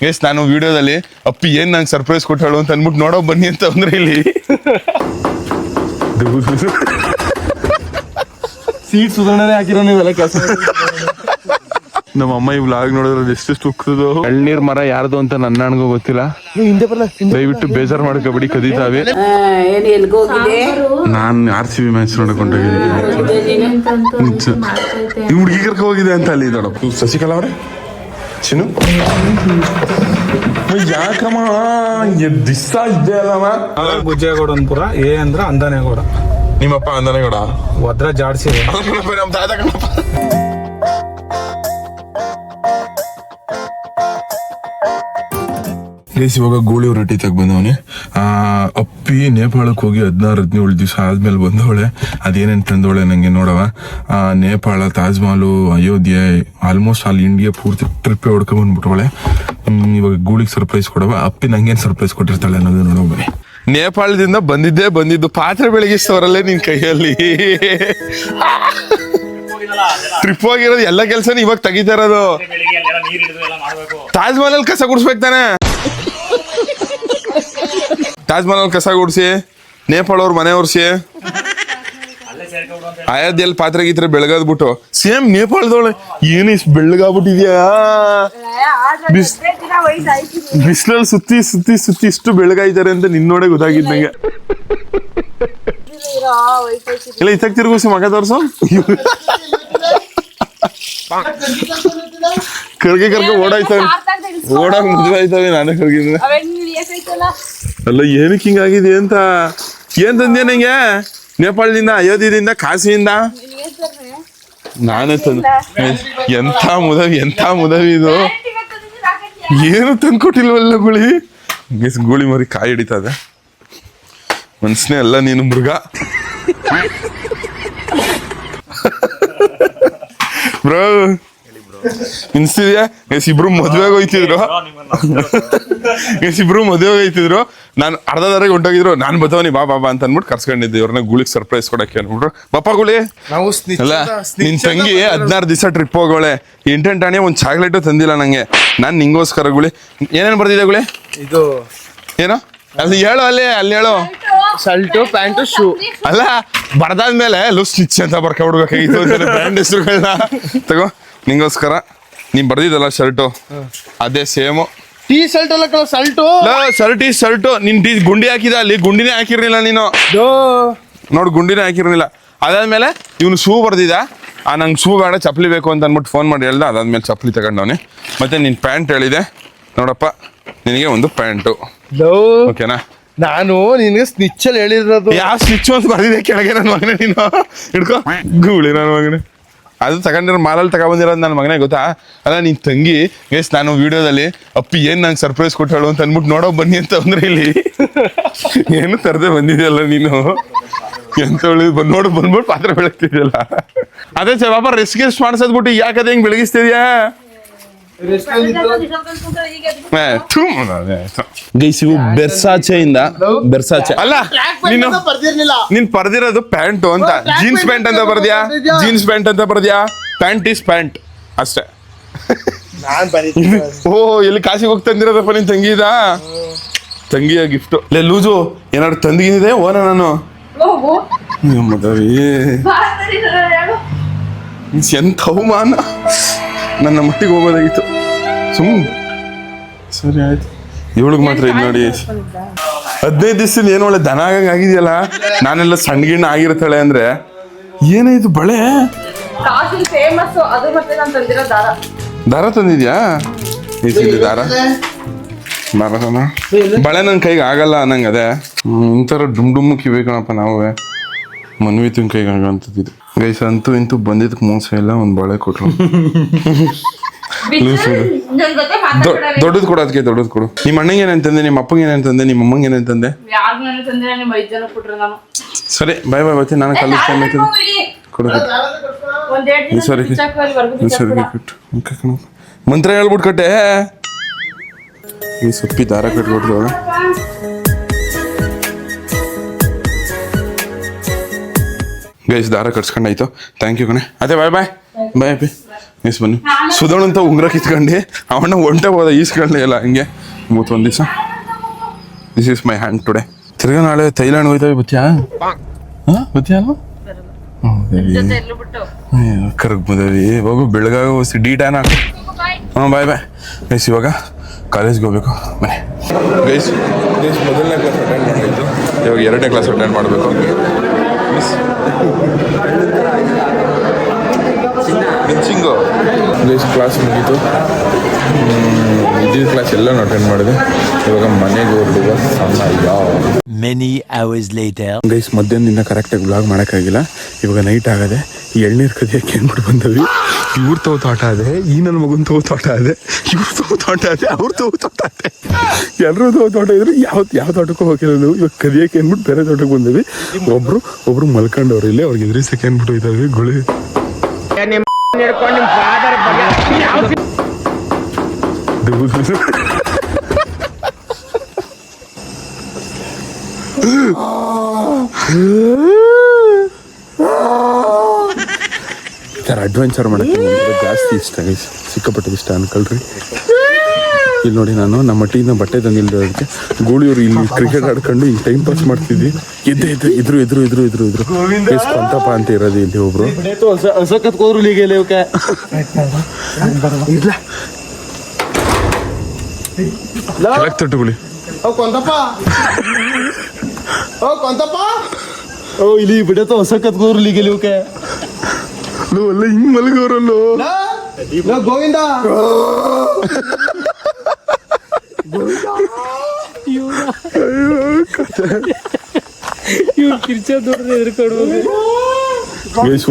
Guys ನಾನು ವಿಡಿಯೋದಲ್ಲಿ ಅಪ್ಪಿ ಏನ್ ನಂಗೆ ಸರ್ಪ್ರೈಸ್ ಕೊಟ್ಟಾಳು ಅಂತ ಅಂದ್ಬಿಟ್ಟು ನೋಡೋ ಬನ್ನಿ ಅಂತ ಅಂದ್ರೆ ಇಲ್ಲಿ ಸೀಟ್ ಸುಧಾರಣೆ ಹಾಕಿರೋ ನೀವೆಲ್ಲ ಕೆಲಸ. ನಮ್ಮ ಅಮ್ಮ ಈ ವ್ಲಾಗ್ ನೋಡಿದ್ರೆ ಎಷ್ಟು ತುಕ್ಕದು. ಎಳ್ನೀರ್ ಮರ ಯಾರ್ದು ಅಂತ ನನ್ನ ಅಣ್ಣಿಗೂ ಗೊತ್ತಿಲ್ಲ. ದಯವಿಟ್ಟು ಬೇಜಾರು ಮಾಡ್ಕೋಬೇಡಿ, ಕದೀತಾವೆ. ನಾನ್ RCB ಮ್ಯಾಚ್ ನೋಡ್ಕೊಂಡೋಗಿದ್ದೀನಿ. ಹುಡುಗಿ ಕರ್ಕ ಹೋಗಿದೆ ಅಂತ ಅಲ್ಲಿ ನೋಡಪ್ಪ. ಶಶಿಕಲಾ ಅವ್ರೆ, ಚಿನ್ನು ಯಾಕಮ್ಮ ದಿಸ್ಸ ಇದ್ದೆ ಅಲ್ಲಮ್ಮ. ಬುಜ್ಜೇಗೌಡನ್ಪುರ ಎ ಅಂದ್ರ ಅಂದಾನೇಗೌಡ. ನಿಮ್ಮಪ್ಪ ಅಂದಾನೇಗೌಡ ಒದ್ರ ಜಾಡ್ಸಿ ನಮ್ ತಾತ ಕಣಪ್ಪ. ಇವಾಗ ಗೂಳಿ ರೊಟ್ಟಿ ತಗ ಬಂದವನೆ. ಅಪ್ಪಿ ನೇಪಾಳಕ್ಕೆ ಹೋಗಿ 16-17 ದಿವಸ ಆದ್ಮೇಲೆ ಬಂದವಳೆ. ಅದೇನೇನ್ ತಂದವಳೆ ನಂಗೆ ನೋಡವ. ನೇಪಾಳ, ತಾಜ್ ಮಹಲು, ಅಯೋಧ್ಯೆ, ಆಲ್ಮೋಸ್ಟ್ ಆಲ್ ಇಂಡಿಯಾ ಪೂರ್ತಿ ಟ್ರಿಪ್ ಹೊಡ್ಕೊಂಡ್ ಬಂದ್ಬಿಟ್ಟವಳೆ. ಇವಾಗ ಗೂಳಿಗೆ ಸರ್ಪ್ರೈಸ್ ಕೊಡವ. ಅಪ್ಪಿ ನಂಗೇನ್ ಸರ್ಪ್ರೈಸ್ ಕೊಟ್ಟಿರ್ತಾಳೆ ಅನ್ನೋದು ನೋಡೋ ಬನ್ನಿ. ನೇಪಾಳದಿಂದ ಬಂದಿದ್ದು ಪಾತ್ರೆ ಬೆಳಗಿಸ್ತವರಲ್ಲೇ ನಿನ್ ಕೈಯಲ್ಲಿ. ಟ್ರಿಪ್ ಹೋಗಿರೋದು ಎಲ್ಲ ಕೆಲ್ಸನ ಇವಾಗ ತೆಗಿತಾ ಇರೋದು. ತಾಜ್ ಮಹಲ್ ಕಸ ಗುಡಿಸ್ಬೇಕು ತಾನೆ. ತಾಜ್ ಮಹಲ್ ಕಸ ಗುಡಿಸಿ, ನೇಪಾಳ ಅವ್ರ ಮನೆ ಒರ್ಸಿ, ಅಯೋಧ್ಯೆಯಲ್ಲಿ ಪಾತ್ರೆ ಗೀತ್ರೆ ಬೆಳಗಾದ್ಬಿಟ್ಟು ಸೇಮ್ ನೇಪಾಳದವಳೆ ಏನು ಇಷ್ಟು ಬೆಳ್ಳಗಾಗ್ಬಿಟ್ಟಿದ್ಯಾ. ಬಿಸಿಲಲ್ಲಿ ಸುತ್ತಿ ಸುತ್ತಿ ಸುತ್ತಿ ಇಷ್ಟು ಬೆಳಗಾಯ್ತಾರೆ ಅಂತ ನಿನ್ನೋಡೆ ಗೊತ್ತಾಗಿದ್ ನಂಗೆ. ಇಲ್ಲ ಇತ್ತಾಗ ತಿರುಗಿಸಿ ಮಗ ತೋರ್ಸು. ಕರ್ಗೆ ಓಡಾಯ್ತವೆ, ಓಡಾಗ ಮದುವೆ ಆಯ್ತವೆ. ನಾನೇ ಕರ್ಗಿದ್ದೆ ಅಲ್ಲ. ಏನಕ್ಕೆ ಹಿಂಗಾಗಿದೆ ಅಂತ. ಏನ್ ತಂದೆ ನಂಗೆ ನೇಪಾಳದಿಂದ, ಅಯೋಧ್ಯದಿಂದ, ಕಾಶಿಯಿಂದ? ನಾನೇ ತಂದ. ಎಂಥ ಮುದವಿ ಇದು. ಏನು ತಂದ್ಕೊಟ್ಟಿಲ್ವಲ್ಲ ಗುಳಿ. ಗೂಳಿ ಮರಿ ಕಾಯಿ ಹಿಡಿತದೆ. ಮನ್ಸನೇ ಅಲ್ಲ ನೀನು ಮೃಗ. ಬ್ರೋ ಇನ್ಸ್ತಿದ್ಯಾ? ಇಬ್ರು ಮದ್ವೆಗೆ ಹೋಯ್ತಿದ್ರು. ನಾನು ಅರ್ಧದಾರಿಗೆ ಹೊಂಟೋಗಿದ್ರು. ನಾನ್ ಬತ್ತವನಿ ಬಾ ಅಂತ ಅನ್ಬಿಟ್ಟು ಕರ್ಸ್ಕೊಂಡಿದ್ದೆ ಇವ್ರನ್ನ ಗೂಳಿಗೆ ಸರ್ಪ್ರೈಸ್ ಕೊಡಕ್ಕೆ ಅನ್ಬಿಟ್ರು. ಬಾಪ ಗುಳಿ ಅಲ್ಲ, ನಿನ್ ತಂಗಿ 16 ದಿವಸ ಟ್ರಿಪ್ ಹೋಗೋಳೆ. ಎಂಟೆಂಟಾಣಿ ಒಂದ್ ಚಾಕ್ಲೇಟು ತಂದಿಲ್ಲ ನಂಗೆ. ನಾನ್ ನಿಂಗೋಸ್ಕರ ಗುಳಿ ಏನೇನ್ ಬರ್ದಿದೆ ಗುಳಿ? ಇದು ಏನೋ ಅದು ಹೇಳು. ಅಲ್ಲಿ ಹೇಳು. Shirt, pant, shoe. ಅಲ್ಲ, ಬರ್ದಾದ್ಮೇಲೆ ಸ್ಟಿಚ್ ಅಂತ ಬರ್ಕೊಬಿಡ್ಬೇಕಾಗಿತ್ತು ಬ್ರ್ಯಾಂಡ್ ಹೆಸರುಗಳನ್ನ. ತಗೋ ನಿಂಗೋಸ್ಕರ ನೀನ್ ಬರ್ದಿದ್ದಲ್ಲ ಶರ್ಟು, ಅದೇ ಸೇಮು. ಟೀ ಶರ್ಟ್ ಅಲ್ಲ ಶರ್ಟು ನಿನ್ ಗುಂಡಿ ಹಾಕಿದ. ಅಲ್ಲಿ ಗುಂಡಿನೇ ಹಾಕಿರ್ಲಿಲ್ಲ ನೀನು. ನೋಡು ಗುಂಡಿನೇ ಹಾಕಿರ್ಲಿಲ್ಲ. ಅದಾದ್ಮೇಲೆ ಇವನು ಶೂ ಬರ್ದಿದ. ನಂಗೆ ಶೂ ಬೇಡ, ಚಪ್ಪಲಿ ಬೇಕು ಅಂತ ಅಂದ್ಬಿಟ್ಟು ಫೋನ್ ಮಾಡಿ ಹೇಳ್ದ. ಅದಾದ್ಮೇಲೆ ಚಪ್ಪಲಿ ತಗೊಂಡವನೆ. ಮತ್ತೆ ನಿನ್ ಪ್ಯಾಂಟ್ ಹೇಳಿದೆ ನೋಡಪ್ಪ, ನಿನಗೆ ಒಂದು ಪ್ಯಾಂಟು. ಓಕೆನಾ? ನಾನು ನಿನ್ಗೆ ಸ್ನಿಚ್ಚಲ್ಲಿ ಹೇಳಿರೋದು. ಯಾವ ಸ್ನಿಚ್ ಅಂತ ಬರ್ದಿದೆ ಕೆಳಗೆ ನನ್ನ ಮಗನೇ. ನೀನು ಹಿಡ್ಕೊ ಗೂಳಿ ನನ್ನ ಮಗನೇ. ಅದು ತಗೊಂಡಿರೋ ಮಾಲಲ್ಲಿ ತಗೊಂಡಿರೋದು ನನ್ನ ಮಗನೇ ಗೊತ್ತಾ. ಅಲ್ಲ ನಿನ್ ತಂಗಿ ಗೈಸ್ ನಾನು ವಿಡಿಯೋದಲ್ಲಿ ಅಪ್ಪಿ ಏನ್ ನಂಗೆ ಸರ್ಪ್ರೈಸ್ ಕೊಟ್ಟಾಳು ಅಂತ ಅಂದ್ಬಿಟ್ಟು ನೋಡೋ ಬನ್ನಿ ಅಂತ ಅಂದ್ರೆ ಇಲ್ಲಿ ಏನು ತರದೆ ಬಂದಿದೆಯಲ್ಲ ನೀನು. ಎಂತ ನೋಡು ಬಂದ್ಬಿಟ್ಟು ಪಾತ್ರೆ ಬೆಳಗ್ತಿದ್ಯಲ್ಲ. ಅದೇ ಪಾಪ ರೆಸ್ಟ್ ಮಾಡ್ಸದ್ಬಿಟ್ಟು ಯಾಕದ ಹೆಂಗ್ ಬೆಳಗಿಸ್ತಿದ್ಯಾ? ಗೈಸ್ ಇವು ಬೆರ್ಸಾಚೆ ಅಲ್ಲ, ನೀನ್ ಪರ್ದಿರೋದು ಪ್ಯಾಂಟು ಅಂತ. ಜೀನ್ಸ್ ಪ್ಯಾಂಟ್ ಅಂತ ಬರ್ದ್ಯಾ. ಪ್ಯಾಂಟ್ ಈಸ್ ಪ್ಯಾಂಟ್ ಅಷ್ಟೇ. ಎಲ್ಲಿ ಕಾಶಿಗೆ ಹೋಗಿ ತಂದಿರೋದಪ್ಪ ನಿನ್ ತಂಗಿಯ ಗಿಫ್ಟ್. ಲೂಸು ಏನಾದ್ರು ತಂದಿದೆ ಓನ ನಾನು. ಎಂಥ ಅವಮಾನ. ನನ್ನ ಮಟ್ಟಿಗೆ ಹೋಗೋದಾಗಿತ್ತು. ಸರಿ ಆಯ್ತು. ಇವಳಿಗೆ ಮಾತ್ರ ಇದು ನೋಡಿ 15 ದಿವಸದಿಂದ ಏನು ಒಳ್ಳೆ ದನ ಆಗಿದೆಯಲ್ಲ. ನಾನೆಲ್ಲ ಸಣ್ಣಗಿಣ್ಣ ಆಗಿರ್ತಾಳೆ ಅಂದ್ರೆ ಏನಾಯ್ತು ಬಳೆ ದಾರ ತಂದಿದ್ಯಾ? ದಾರ ಬಳೆ ನನ್ನ ಕೈಗೆ ಆಗಲ್ಲ ನಂಗೆ. ಅದೇ ಇಂಥರ ಡುಮ್ ಕಿವಿ ಕಣಪ್ಪ. ನಾವೇ ಮನ್ವಿ ತಿನ್ ಕೈಗೆ ಆಗಂತದ್ದು. ಗೈಸ್ ಅಂತೂ ಇಂತೂ ಬಂದಿದ್ದಕ್ಕೆ ಮೋಸ ಇಲ್ಲ. ಒಂದು ಬಳೆ ಕೊಟ್ರು. ದೊಡ್ಡದು ಕೊಡು. ಅದಕ್ಕೆ ದೊಡ್ಡದು ಕೊಡು. ನಿಮ್ಮ ಅಣ್ಣಂಗೆ ಏನಂತಂದೆ, ನಿಮ್ಮ ಅಪ್ಪಂಗೆ ಏನಂತಂದೆ, ನಿಮ್ಮ ಅಮ್ಮಂಗೆ ಏನಂತಂದೆ? ಸರಿ ಬಾಯ್ ಬರ್ತೀನಿ. ನಾನು ಕಲಿಸ್ತೇನೆ. ಕೊಡು ಸರಿ ಮಂತ್ರ ಹೇಳ್ಬಿಟ್ಟು ಕಟ್ಟೆ. ಈ ಸೊಪ್ಪಿ ದಾರ ಕಟ್ಕೊಡ್ತಾವ. ಗೈಸ್ ದಾರ ಕಟ್ಸ್ಕೊಂಡಾಯ್ತು. ಥ್ಯಾಂಕ್ ಯು ಕಣೆ. ಅದೇ ಬಾಯ್ ಬಾಯ್ ಬಾಯ್ ಅಪ್ಪಿ. ಮಿಸ್ ಬನ್ನಿ ಸುಧೋಣ್ ಅಂತ ಉಂಗ್ರ ಕಿತ್ಕೊಂಡು ಅವಣ್ಣ ಒಂಟೆ ಹೋದ ಈಸ್ಕೊಂಡೆ ಇಲ್ಲ ಹಂಗೆ ಮೂವತ್ತೊಂದು ದಿವಸ this is my hand today ತಿರ್ಗಾ ನಾಳೆ ಥೈಲ್ಯಾಂಡ್ ಹೋಯ್ತವೆ ಬತ್ಯಾ ಹಾಂ ಬತ್ಯಾ ಅಲ್ವಾ ಕರಗ್ ಬಂದವಿ ಹೋಗು ಬೆಳಗಾಗ ಡಿ ಟ್ಯಾನ್ ಹಾಕು ಹಾಂ ಬಾಯ್ ಬಾಯ್ ಗೈಸ್ ಇವಾಗ ಕಾಲೇಜ್ಗೆ ಹೋಗ್ಬೇಕು ಬನ್ನಿ ಗೈಸ್ ಗೈಸ್ ಮೊದಲನೇ ಕ್ಲಾಸ್ ಅಟೆಂಡ್ ಮಾಡಿದ್ದು ಇವಾಗ 2ನೇ ಕ್ಲಾಸ್ ಅಟೆಂಡ್ ಮಾಡಬೇಕು ಮಿಸ್ ಮಿಂಚಿಂಗು ಗೈಸ್ ಕ್ಲಾಸ್ ಮುಗೀತು ಇದ್ದಿದ್ದ ಕ್ಲಾಸ್ ಎಲ್ಲನೂ ಅಟೆಂಡ್ ಮಾಡಿದೆ ಇವಾಗ ಮನೆಗೆ ಹೊರಡುವ ಸಮಯ Many hours later. ಗೈಸ್ ಮಧ್ಯಾಹ್ನದಿಂದ ಕರೆಕ್ಟಾಗಿ ವ್ಲಾಗ್ ಮಾಡೋಕ್ಕಾಗಿಲ್ಲ ಇವಾಗ ನೈಟ್ ಆಗದೆ ಈ ಎಳ್ನೀರು ಕದಿಯಕ್ಕೆ ಏನ್ಬಿಟ್ಟು ಬಂದವಿ ಇವ್ರ ತೋಟ ಅದೇ ಈ ನನ್ನ ಮಗನ ತೋಟ ಅದೇ ಇವ್ರ ತೋಟ ಅದೇ ಅವ್ರ ತೋಟ ಅದೇ ಎಲ್ಲರೂ ತೋಟ ಇದ್ರು ಯಾವ ತೋಟಕ್ಕೂ ಹೋಗಿಲ್ಲ ನಾವು ಇವಾಗ ಕದಿಯಕ್ಕೆ ಏನ್ಬಿಟ್ಟು ಬೇರೆ ತೋಟಕ್ಕೆ ಬಂದವಿ ಒಬ್ರು ಮಲ್ಕೊಂಡವ್ರು ಇಲ್ಲಿ ಅವ್ರಿಗೆ ಎದುರಿಸಕ್ಕೆ ಏನ್ಬಿಟ್ಟು ಹೋಯ್ತಾವೆ ಗುಳಿ ಸರ್ ಅಡ್ವೆಂಚರ್ ಮಾಡೋಕ್ಕೆ ಜಾಸ್ತಿ ಇಷ್ಟ ಗೈಸ್ ಸಿಕ್ಕಾಪಟ್ಟೆ ಇಷ್ಟ ಅನ್ಕೊಳ್ರಿ ಇಲ್ಲಿ ನೋಡಿ ನಾನು ನಮ್ಮ ಟೀನ ಬಟ್ಟೆ ತಂದಿಲ್ಲದಕ್ಕೆ ಗೂಳಿಯವರು ಇಲ್ಲಿ ಕ್ರಿಕೆಟ್ ಆಡ್ಕೊಂಡು ಇಲ್ಲಿ ಟೈಮ್ ಪಾಸ್ ಮಾಡ್ತಿದ್ವಿ ಇದ್ರು ಸ್ವಂತಪ್ಪ ಅಂತ ಇರೋದು ಇಲ್ಲಿ ಒಬ್ರು ತಟ್ಟುಗುಳಿ ಇಲ್ಲಿ ಬಿಡತ್ತ ಹೊಸ ಕತ್ಕೋರು ಲೀಗಲಿವಕ್ಕೆ ಅಲ್ಲ ಹಿಂಗ್ ಮಲಗೋರಲ್ಲೋ ಗೋವಿಂದ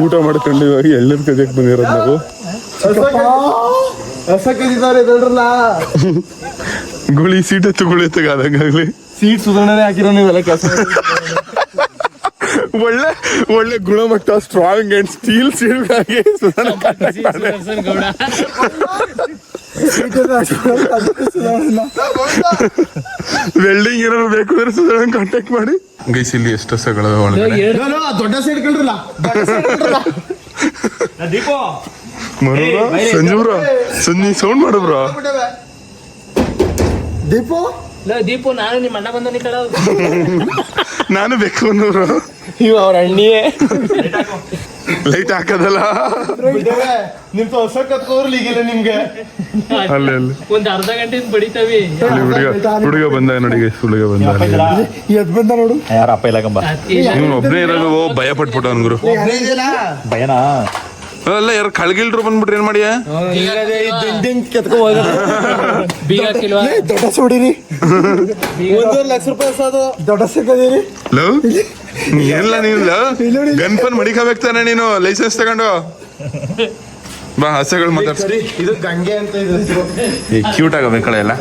ಊಟ ಮಾಡ್ಕೊಂಡು ಇವಾಗ ಎಳ್ನೀರು ಕದಿಯಕ್ಕೆ ಬಂದಿರೋದು ನಾವು ಹೊಸ ಕದಿದ್ದಾರೆ ದೊಡ್ರಲ್ಲ ಗುಳಿ ಸೀಟ್ ಎತ್ತುಗುಳಿ ಆದಂಗಾಗ್ಲಿ ಸೀಟ್ ಸುಧಾರಣೆ ಹಾಕಿರೋ ನೀವೆಲ್ಲ ಕೆಲಸ ಒಳ್ಳೆ ಗುಣಮಟ್ಟ ಸ್ಟ್ರಾಂಗ್ ಅಂಡ್ ಸ್ಟೀಲ್ ಸೀಲ್ಗಾಗಿ ವೆಲ್ಡಿಂಗ್ ಏನಾದ್ರು ಬೇಕು ಅಂದ್ರೆ ಸುಧಾರಣೆ ಕಾಂಟ್ಯಾಕ್ಟ್ ಮಾಡಿ ಗೈಸ್ ಇಲ್ಲಿ ಎಷ್ಟು ಹಸಗಳು ದೊಡ್ಡ ಸೈಡ್ ಕಂಡ್ರಲ್ಲ ಸಂಜೆ ಸೌಂಡ್ ಮಾಡು ಬ್ರೋ ದೀಪು ನಾನು ನಿಮ್ಮ ಅಣ್ಣ ಬಂದ ಕಡ ನಾನು ಬೇಕು ಅನ್ನೋರು ಇವ ಅವ್ರ ಅಣ್ಣಿಯೇ ಲೈಟ್ ಹಾಕೋದಲ್ಲ ನಿಮ್ ಹೊಸ ಕತ್ಕೋರ್ಲಿ ಈಗಿಲ್ಲ ನಿಮ್ಗೆ ಅಲ್ಲಿ ಒಂದ್ ಅರ್ಧ ಗಂಟೆ ಬಡಿತಾವಿ ಹುಡುಗ ಬಂದ ನೋಡಿ ಹುಡುಗ ಬಂದ ಎದ್ ಬಂದ ನೋಡು ಯಾರಪ್ಪ ಇಲ್ಲ ಕಂಬ ಇವ್ನು ಒಬ್ಬನೇ ಇರೋದು ಭಯ ಪಟ್ಬಿಟ್ಟು ಅವನ್ಗುರು ಭಯನಾ ಅಲ್ಲ ಯಾರು ಕಳ್ಗಿಲ್ರು ಬಂದ್ಬಿಟ್ರಿ ಏನ್ ಮಾಡಿಯ ಬೀಗ ಹಾಕಿಲ್ವಾ ದೊಡ್ಡ ಸೋಡಿರಿ 1.5 ಲಕ್ಷ ರೂಪಾಯಿ ಅದು ದೊಡ್ಡ ಸಿಕ್ಕದಿರಿ ಲವ್ ಏನಿಲ್ಲ ನೀನು ಗನ್ಪನ್ ಮಡಿಕಬೇಕು ತಾನೆ ನೀನು ಲೈಸೆನ್ಸ್ ತಗೊಂಡು ಬಾ ಹಸೆಗಳು ಮಾತಾಡ್ಸಿ ಇದು ಗಂಗೆ ಅಂತ ಇದೆ ಕ್ಯೂಟ್ ಆಗಬೇಕಳೆ ಎಲ್ಲ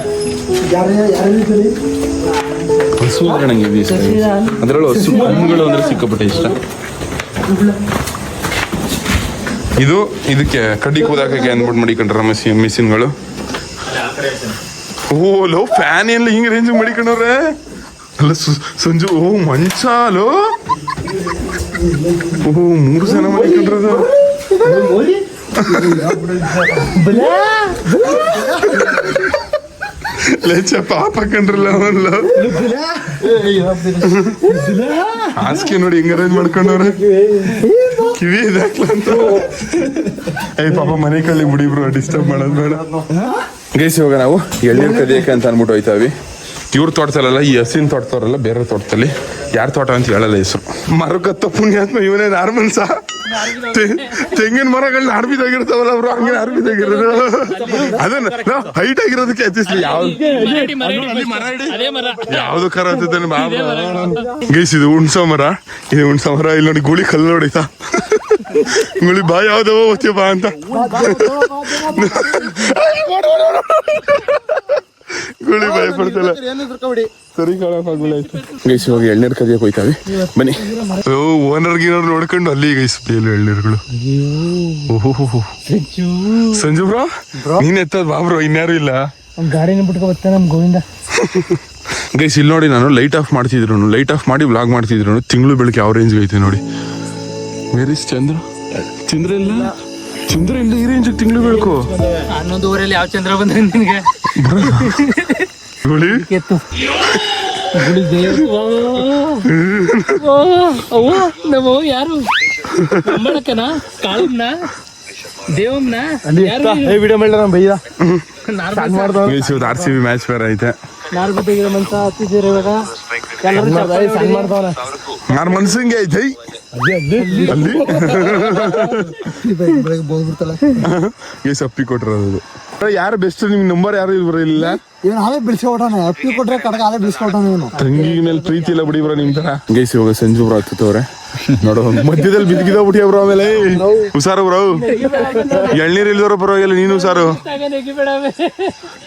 ಹಸು ಅಂದ್ರೆ ನಂಗೆ ಇದು ಇಷ್ಟ ಅದರಲ್ಲೂ ಹಸು ಹಣ್ಣುಗಳು ಅಂದ್ರೆ ಸಿಕ್ಕಾಪಟ್ಟೆ ಇಷ್ಟ ಇದಕ್ಕೆ ಕಡ್ಡಿ ಕೂದಾಕಕ್ಕೆ ಅಂದ್ಬಿಟ್ಟು ಮಡಿಕೊಂಡ್ರ ಮಿಷಿನ್ಗಳು ಓ ಲೋ ಫ್ಯಾನ್ ಎಲ್ಲ ಹಿಂಗೆ ರೇಂಜ್ ಮಡಿಕೊಂಡವ್ರೆ ಅಲ್ಲ ಸಂಜು ಓ ಮಂಚ ಅಲೋ ಓ 3 ಜನ ಮಡಿಕೊಂಡ್ರದ ಲೇಚ ಪಾಪ ಕಂಡ್ರಲ್ಲ ಅವಲ್ಲ ಹಾಸಿಗೆ ನೋಡಿ ಹಿಂಗ ಅರೇಂಜ್ ಮಾಡ್ಕೊಂಡವ್ರೆ ಕಿವಿ ಇದಾಕ್ಲ ಅಂತ ಪಾಪ ಮನೆ ಕಳ್ಳಿ ಬಿಡಿ ಬ್ರೋ ಡಿಸ್ಟರ್ಬ್ ಮಾಡೋದು ಬೇಡ ಗೈಸ್ ಇವಾಗ ನಾವು ಎಳ್ನೀರು ಕದಿಯಕ್ಕೆ ಅಂತ ಅನ್ಬಿಟ್ಟು ಹೋಯ್ತಾವಿ ಇವ್ರ ತೋಟದಲ್ಲ ಈ ಹಸಿನ ತೋಟದವ್ರಲ್ಲ ಬೇರೆ ತೋಟದಲ್ಲಿ ಯಾರ ತೋಟ ಅಂತ ಹೇಳಲ್ಲ ಹೆಸರು ಮರಕತ್ತ ಪುಣ್ಯಾತ್ಮ ಇವನೇ ನಾರ್ಮಲ್ ಸಹ ತೆಂಗಿನ ಮರಗಳನ್ನ ಆರ್ಬಿದಾಗಿರ್ತಾವಲ್ಲ ಅವರು ಹಂಗೆ ಆರ್ಬಿದಾಗಿರೋದು ಅದನ್ನ ಹೈಟ್ ಆಗಿರೋದಕ್ಕೆ ಹತ್ತಿಸ್ಲಿ ಯಾವ್ದು ಕರ ಹತ್ತೇನೆ ಗೈಸ್ ಇದು ಹುಣ್ಸೋ ಮರ ಇಲ್ಲಿ ನೋಡಿ ಗುಳಿ ಕಲ್ಲು ನೋಡಿತಾ ಗುಳಿ ಬಾ ಯಾವ್ದವ ಓದ್ತೀಯ ಬಾ ಅಂತ ಗುಳಿ ಭಯ ಪಡ್ತಲ್ಲ ಸರಿ ಗೈಸ್ ಇವಾಗ ಎಳ್ನೀರು ಕದಿಯಕ್ಕೆ ಹೋಯ್ತಾವೆ ಬನ್ನಿ ಓನರ್ ಗಿನರ್ ನೋಡ್ಕೊಂಡು ಅಲ್ಲಿ ಗೈಸ್ ಎಳ್ನೀರುಗಳು ಓಹೋ ಸಂಜು ಬ್ರೋ ನೀನ್ ಎತ್ತದ ಬಾ ಬ್ರೋ ಇನ್ಯಾರು ಇಲ್ಲ ಗಾಡಿನ ಬಿಟ್ಕೊ ಬರ್ತಾನೆ ನಮ್ ಗೋವಿಂದ ಗೈಸ್ ಇಲ್ಲಿ ನೋಡಿ ನಾನು ಲೈಟ್ ಆಫ್ ಮಾಡ್ತಿದ್ರು ಲೈಟ್ ಆಫ್ ಮಾಡಿ ವ್ಲಾಗ್ ಮಾಡ್ತಿದ್ರು ತಿಂಗಳು ಬೆಳಗ್ಗೆ ಯಾವ ರೇಂಜ್ ಐತೆ ನೋಡಿ ವೇರ್ ಇಸ್ ಚಂದ್ರ ಇಲ್ಲ ಚಂದ್ರ ಇಲ್ಲಿ ಈ ರೇಂಜ್ ತಿಂಗಳು ಬೇಕು 11:30 ಯಾವ ಚಂದ್ರ ಬಂದ್ರೆ ನಿನ್ಗೆ ಗುಳಿ ಎತ್ತು ಗುಳಿ ಅವ್ವ ನಮ್ಮ ಯಾರು ಅಂಬಳಕನ ಕಾಳಮ್ನ ದೇವಮ್ನ ಯಾರು ವಿಡಿಯೋ ಮಾಡಿಲ್ಲ ನಮ್ಮ ಭಯ್ಯ ಆರ್ ಸಿ ಬಿ ಮ್ಯಾಚ್ ಬೇರೆ ಐತೆ ನಾರ್ ಬಿದ್ದಿರೋ ಮನ್ಸ ಹತ್ತಿದ್ದೀರ ಇವಾಗ ಎಲ್ಲರೂ ಸಣ್ಣ ಮಾಡ್ದವನ ಯಾರ ಮನ್ಸಂಗೆ ಐತೆ ಅಲ್ಲಿ ಬೆಳಗ್ಗೆ ಬೋದ್ಬಿಡ್ತಲ್ಲ ಅಪ್ಪಿ ಕೊಟ್ಟಿರೋದು ಯಾರು ಬೆಸ್ಟ್ ನಿಮ್ಗೆ ನಂಬರ್ ಯಾರು ಬರಲಿಲ್ಲ ಇವನು ಹಾಗೆ ಬಿಡಿಸ್ಕೊಟ್ಟಾನೆ ಅಪ್ಪಿ ಕೊಟ್ರೆ ಕಡಗ ಹಾಗೆ ಬಿಡಿಸ್ಕೊಟ್ಟಾನೆ ಇವನು ತಂಗಿ ಮೇಲೆ ಪ್ರೀತಿ ಇಲ್ಲ ಬಿಡಿ ಬ್ರೋ ನಿಮ್ ತರ ಗೈಸ್ ಇವಾಗ ಸಂಜು ಬ್ರೋ ಹತ್ತವ್ರೆ ನೋಡೋ ಮಧ್ಯದಲ್ಲಿ ಬಿದ್ದಿದ ಬಿಟ್ಟಿಯ ಬ್ರೋ ಆಮೇಲೆ ಹುಷಾರು ಬ್ರೋ ಎಳ್ನೀರ್ ಇಲ್ದವ್ರ ಪರವಾಗಿಲ್ಲ ನೀನು ಹುಷಾರು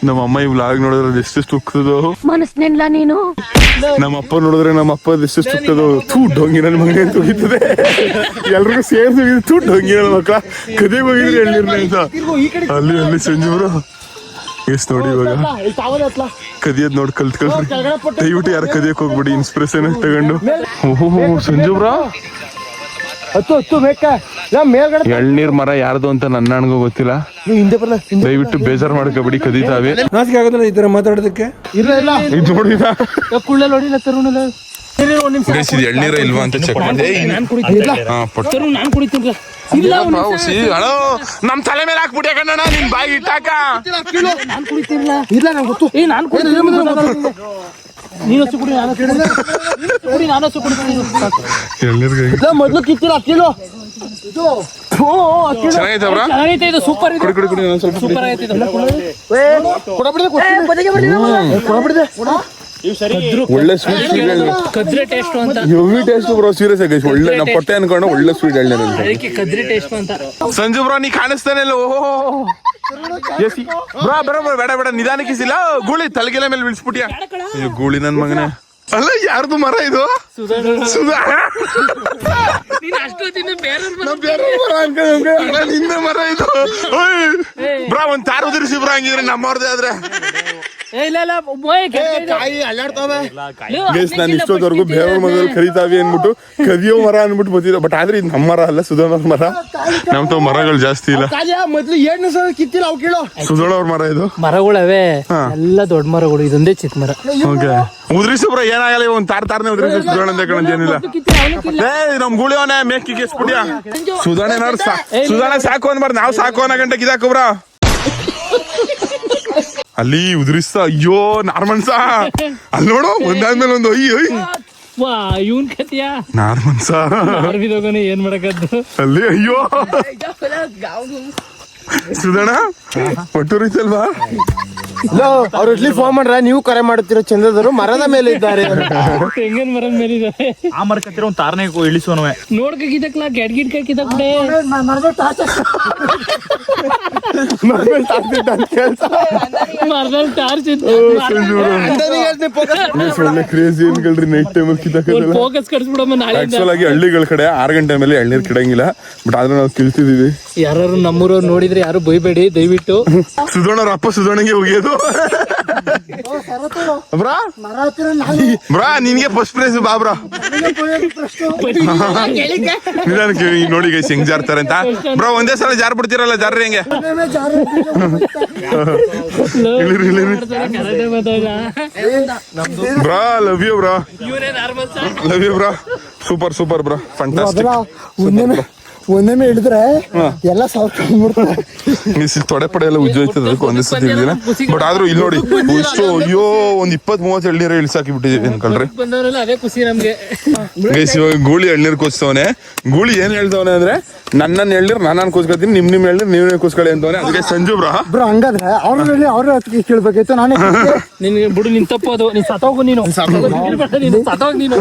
ನಮ್ಮ ಅಮ್ಮ ಈ ವ್ಲಾಗ್ ನೋಡಿದ್ರೆ ಎಷ್ಟೆಷ್ಟು ಉಕ್ಕದು ಮನಸ್ನೆಲ್ಲ ನೀನು ನಮ್ಮ ಅಪ್ಪ ನೋಡಿದ್ರೆ ನಮ್ಮ ಅಪ್ಪ ಎಷ್ಟೆಷ್ಟು ಉಕ್ಕದು ಥೂ ಡೊಂಗಿ ನನ್ನ ಮಗನೇ ತುಗಿತದೆ ಎಲ್ರಿಗೂ ಸೇರ್ಸಿ ಥೂ ಡೊಂಗಿ ನನ್ನ ಮಕ್ಕಳ ಕದಿಗೆ ಹೋಗಿದ್ರಿ ಎಳ್ನೀರ್ನ ಅಂತ ಅಲ್ಲಿ ಸಂಜು ಬ್ರೋ ಎಷ್ಟು ನೋಡಿ ಇವಾಗ ಕದಿಯದ್ ನೋಡಿ ಕಲ್ತ್ಕೊಳ್ರಿ ದಯವಿಟ್ಟು ಯಾರು ಕದಿಯಕ್ ಹೋಗ್ಬಿಡಿ ಇನ್ಸ್ಪಿರೇಷನ್ ತಗೊಂಡು ಓಹೋ ಸಂಜು ಬ್ರೋ ಹತ್ತು ಬೇಕಾ ಮೇಲ್ಗಡೆ ಎಳ್ನೀರ್ ಮರ ಯಾರ್ದು ಅಂತ ನನ್ನ ಅಣ್ಗೂ ಗೊತ್ತಿಲ್ಲ ಹಿಂದೆ ಬರಲ್ಲ ದಯವಿಟ್ಟು ಬೇಜಾರ್ ಮಾಡ್ಕೊಬಿಡಿ ಕದೀತಾವೆ ನಾಚಿಕೆ ಆಗೋದಿಲ್ಲ ಈ ತರ ಮಾತಾಡೋದಕ್ಕೆ ಇಲ್ಲ ಇಲ್ಲ ಇದು ನೋಡಿದ ಕುಳ್ಳ ನೋಡಿಲ್ಲ ತರುಣಲ್ಲ ಗೈಸ್ ಇದು ಎಳ್ನೀರ ಇಲ್ವಾ ಅಂತ ಚೆಕ್ ಮಾಡಿದೆ ನಾನು ಕುಡಿತೀನಿ ಇಲ್ಲ ಹಲೋ ನಮ್ ತಲೆ ಮೇಲೆ ಹಾಕ್ಬಿಟ್ಟೆ ಕಣ್ಣ ನಿನ್ ಬಾಯಿ ಇಟ್ಟಾಕ ನಾನು ಕುಡಿತಿರ್ಲ ಇಲ್ಲ ನಂಗೆ ಗೊತ್ತು ನಾನು ಕುಡಿತೀನಿ ನೀನು ಹಚ್ಚು ಕುಡಿ ನಾನು ಕುಡಿ ನಾನು ಹಚ್ಚು ಕುಡಿತೀನಿ ಎಳ್ನೀರ್ಗೆ ಇಲ್ಲ ಮೊದ್ಲು ಕಿತ್ತಿಲ್ಲ ಅಕ್ಕಿಲು ಇದು ಚೆನ್ನಾಗೈತೆ ಅವ್ರ ಚೆನ್ನಾಗೈತೆ ಇದು ಸೂಪರ್ ಇದೆ ಕುಡಿ ಕುಡಿ ಒಂದ್ ಸ್ವಲ್ಪ ಸೂಪರ್ ಆಗೈತೆ ಇದು ಕೊಡಬಿಡಿದೆ ಒಳ್ಳೆ ಸ್ವೀಟ್ ಕದ್ರಿ ಟೇಸ್ಟ್ ಅಂತ ಹೆವಿ ಟೇಸ್ಟ್ ಬ್ರೋ ಸೀರಿಯಸ್ ಆಗಿ ಒಳ್ಳೆ ನಮ್ಮ ಹೊಟ್ಟೆ ಅನ್ಕೊಂಡು ಒಳ್ಳೆ ಸ್ವೀಟ್ ಎಳ್ನೀರ್ ಅಂತ ಅದಕ್ಕೆ ಕದ್ರಿ ಟೇಸ್ಟ್ ಅಂತ ಸಂಜು ಬ್ರೋ ನೀ ಕಾಣಿಸ್ತಾನೆ ಇಲ್ಲ ಓಹೋ ಬ್ರೋ ಬರೋ ಬೇಡ ಬೇಡ ನಿಧಾನಕ್ಕಿಸಿಲ್ಲ ಗೂಳಿ ತಲೆಗೆಲೆ ಮೇಲೆ ಬೀಳ್ಸ್ಬಿಟ್ಯಾ ಅಯ್ಯೋ ಗೂಳಿ ನನ್ ಮಗನೇ ಅಲ್ಲ ಯಾರ್ದು ಮರ ಇದು ಸುಧಾ ನೀನು ಅಷ್ಟೊತ್ತಿನ ಬೇರೆ ಮರ ಅನ್ಕೊಂಡ್ ನಿಂದ ಮರ ಇದು ಬ್ರಾ ಒಂದ್ ತಾರು ಉದುರಿಸಿ ಬ್ರಾ ಹಂಗಿದ್ರೆ ನಮ್ಮವ್ರದೇ ಆದ್ರೆ ಗೈಸ್ ನಾನು ಇಷ್ಟೊತ್ತವರೆಗೂ ಬೇರೆ ಮರದಲ್ಲಿ ಕರಿತಾವಿ ಅನ್ಬಿಟ್ಟು ಕದಿಯೋ ಮರ ಅನ್ಬಿಟ್ಟು ಬಂದಿದ್ದೆ ಬಟ್ ಆದ್ರೆ ಇದು ನಮ್ಮ ಮರ ಅಲ್ಲ ಸುಧೋಣವ್ರ ಮರ ನಮ್ ತಾವ್ ಮರಗಳು ಜಾಸ್ತಿ ಇಲ್ಲ ಮೊದ್ಲು ಏನು ಸಲ ಕಿತ್ತಿಲ್ಲ ಅವ್ ಕೇಳೋ ಸುಧೋಣವ್ರ ಮರ ಇದು ಮರಗಳವೆ ಎಲ್ಲ ದೊಡ್ಡ ಮರಗಳು ಇದೊಂದೇ ಚಿಕ್ಕ ಮರ ಓಕೆ ಉದ್ರಿಸಬ್ರ ಏನಾಗಲ್ಲ ಒಂದ್ ತಾರ್ನೆ ಉದ್ರಿಸ ಸುಧೋಣ ಅಂತ ಕಣಂತ ಏನಿಲ್ಲ ಏ ನಮ್ ಗುಳಿಯವನೇ ಮೇಕಿಗೆ ಎಸ್ಬಿಟ್ಯಾ ಸುಧೋಣ ಏನಾದ್ರು ಸುಧೋಣ ಸಾಕು ಅಂದ್ಬಾರ್ದು ನಾವ್ ಸಾಕು ಅನ್ನೋ ಗಂಟೆ ಕಿದಾಕಬ್ರ ಅಲ್ಲಿ ಉದುರಿಸ್ತ ಅಯ್ಯೋ ನಾರ್ಮನ್ಸ ಅಲ್ಲಿ ನೋಡು ಒಂದಾದ್ಮೇಲೆ ಒಂದು ಅಯ್ಯೋ ವಾ ಇವನ್ ಕತಿಯ ನಾರ್ಮನ್ಸ ಬಿದೋಗನೆ ಏನ್ ಮಾಡಕದ್ದು ಅಲ್ಲಿ ಅಯ್ಯೋ ಸುಧಣ ಒಟ್ಟೂರಿತಲ್ವಾ ಅವ್ರು ಇಡ್ಲಿ ಫೋನ್ ಮಾಡ್ರ ನೀವು ಕರೆ ಮಾಡುತ್ತೀರೋ ಚಂದ್ರದರು ಮರದ ಮೇಲೆ ಇದ್ದಾರೆ ತೆಂಗಿನ ಮರದ ಮೇಲೆ ಇದಾವೆ ಆ ಮರಕತ್ತಿರ ಒಂದ್ ತಾರನೇ ಇಳಿಸೋನವೆ ನೋಡ್ಕ ಕಿದಕ್ಲ ಗೆಡ್ ಗಿಡ್ಕ ಕಿದಕ್ಡೆ ಮರದಲ್ಲಿ ಟಾರ್ಚ್ ಒಳ್ಳೆ ಕ್ರೇಜಿ ಏನ್ಗಳ್ರಿ ನೈಟ್ ಟೈಮಲ್ಲಿ ಕಿತ್ತಾಕಲ್ಲ ಫೋಕಸ್ ಕಟ್ಸ್ಬಿಡಮ್ಮ ನಾಳೆ ಆಕ್ಚುಲ್ ಆಗಿ ಹಳ್ಳಿಗಳ ಕಡೆ 6 ಗಂಟೆ ಮೇಲೆ ಎಳ್ನೀರ್ ಕಿಡಂಗಿಲ್ಲ ಬಟ್ ಆದ್ರೆ ನಾವು ಕಿಲ್ತಿದೀವಿ ಯಾರು ನಮ್ಮೂರವ್ರು ನೋಡಿದ್ರೆ ಯಾರು ಬೈಬೇಡಿ ದಯವಿಟ್ಟು ಸುಧೋಣವ್ರ ಅಪ್ಪ ಸುಧೋಣಂಗೆ ಹೋಗಿಯೋದು ಬ್ರಾ ಬ್ರಾ ನಿನ್ಗೆ ಫಸ್ಟ್ ಪ್ರೈಸ್ ಬಾ ಬ್ರಾ ನಿಧಾನಕ್ಕೆ ನೋಡಿ ಗೈಸ್ ಹೆಂಗ್ ಜಾರ್ತಾರೆ ಅಂತ ಬ್ರಾ ಒಂದೇ ಸಲ ಜಾರ್ ಬಿಡ್ತಿರಲ್ಲ ಜಾರ್ರಿ ಹೆಂಗೆ bro love you bro love you bro super super bro fantastic ಒಂದೊಮ್ಮೆ ಹಿಡಿದ್ರೆ ಎಲ್ಲ ಸಾವಿರ ತೊಡೆ ಪಡೆ ಎಲ್ಲ ಉಜ್ಜೋಯ್ತದ ಅದಕ್ಕೆ ಒಂದೇ ಸತಿ ಹಿಡಿದಿನ ಬಟ್ ಆದ್ರೂ ಇಲ್ಲಿ ನೋಡಿ ಇಷ್ಟು ಅಯ್ಯೋ ಒಂದ್ 20-30 ಎಳ್ನೀರು ಇಳಿಸಾಕಿ ಬಿಟ್ಟಿದೀವಿ ಅನ್ಕೊಳ್ರಿ ಬಂದವರೆಲ್ಲ ಅದೇ ಖುಷಿ ನಮ್ಗೆ ಗೈಸ್ ಇವಾಗ ಗೂಳಿ ಎಳ್ನೀರ್ ಕೂಸ್ತವನೆ ಗೂಳಿ ಏನ್ ಹೇಳ್ತವನೆ ಅಂದ್ರೆ ನನ್ನ ಎಳ್ನೀರ್ ನಾನು ಕೂಸ್ಕೊತೀನಿ ನಿಮ್ ಎಳ್ನೀರ್ ನೀವೇ ಕೂಸ್ಕೊಳ್ಳಿ ಅಂತವನೆ ಅದಕ್ಕೆ ಸಂಜು ಬ್ರೋ ಹಂಗಾದ್ರೆ ಅವ್ರ ಕೇಳ್ಬೇಕಾಯ್ತು ನಾನೇ ನಿನ್ಗೆ ಬಿಡು ನಿನ್ ತಪ್ಪೋದು ನೀನ್ ಸತ್ತೋಗು ನೀನು ಸತ್ತೋಗ್ ನೀನು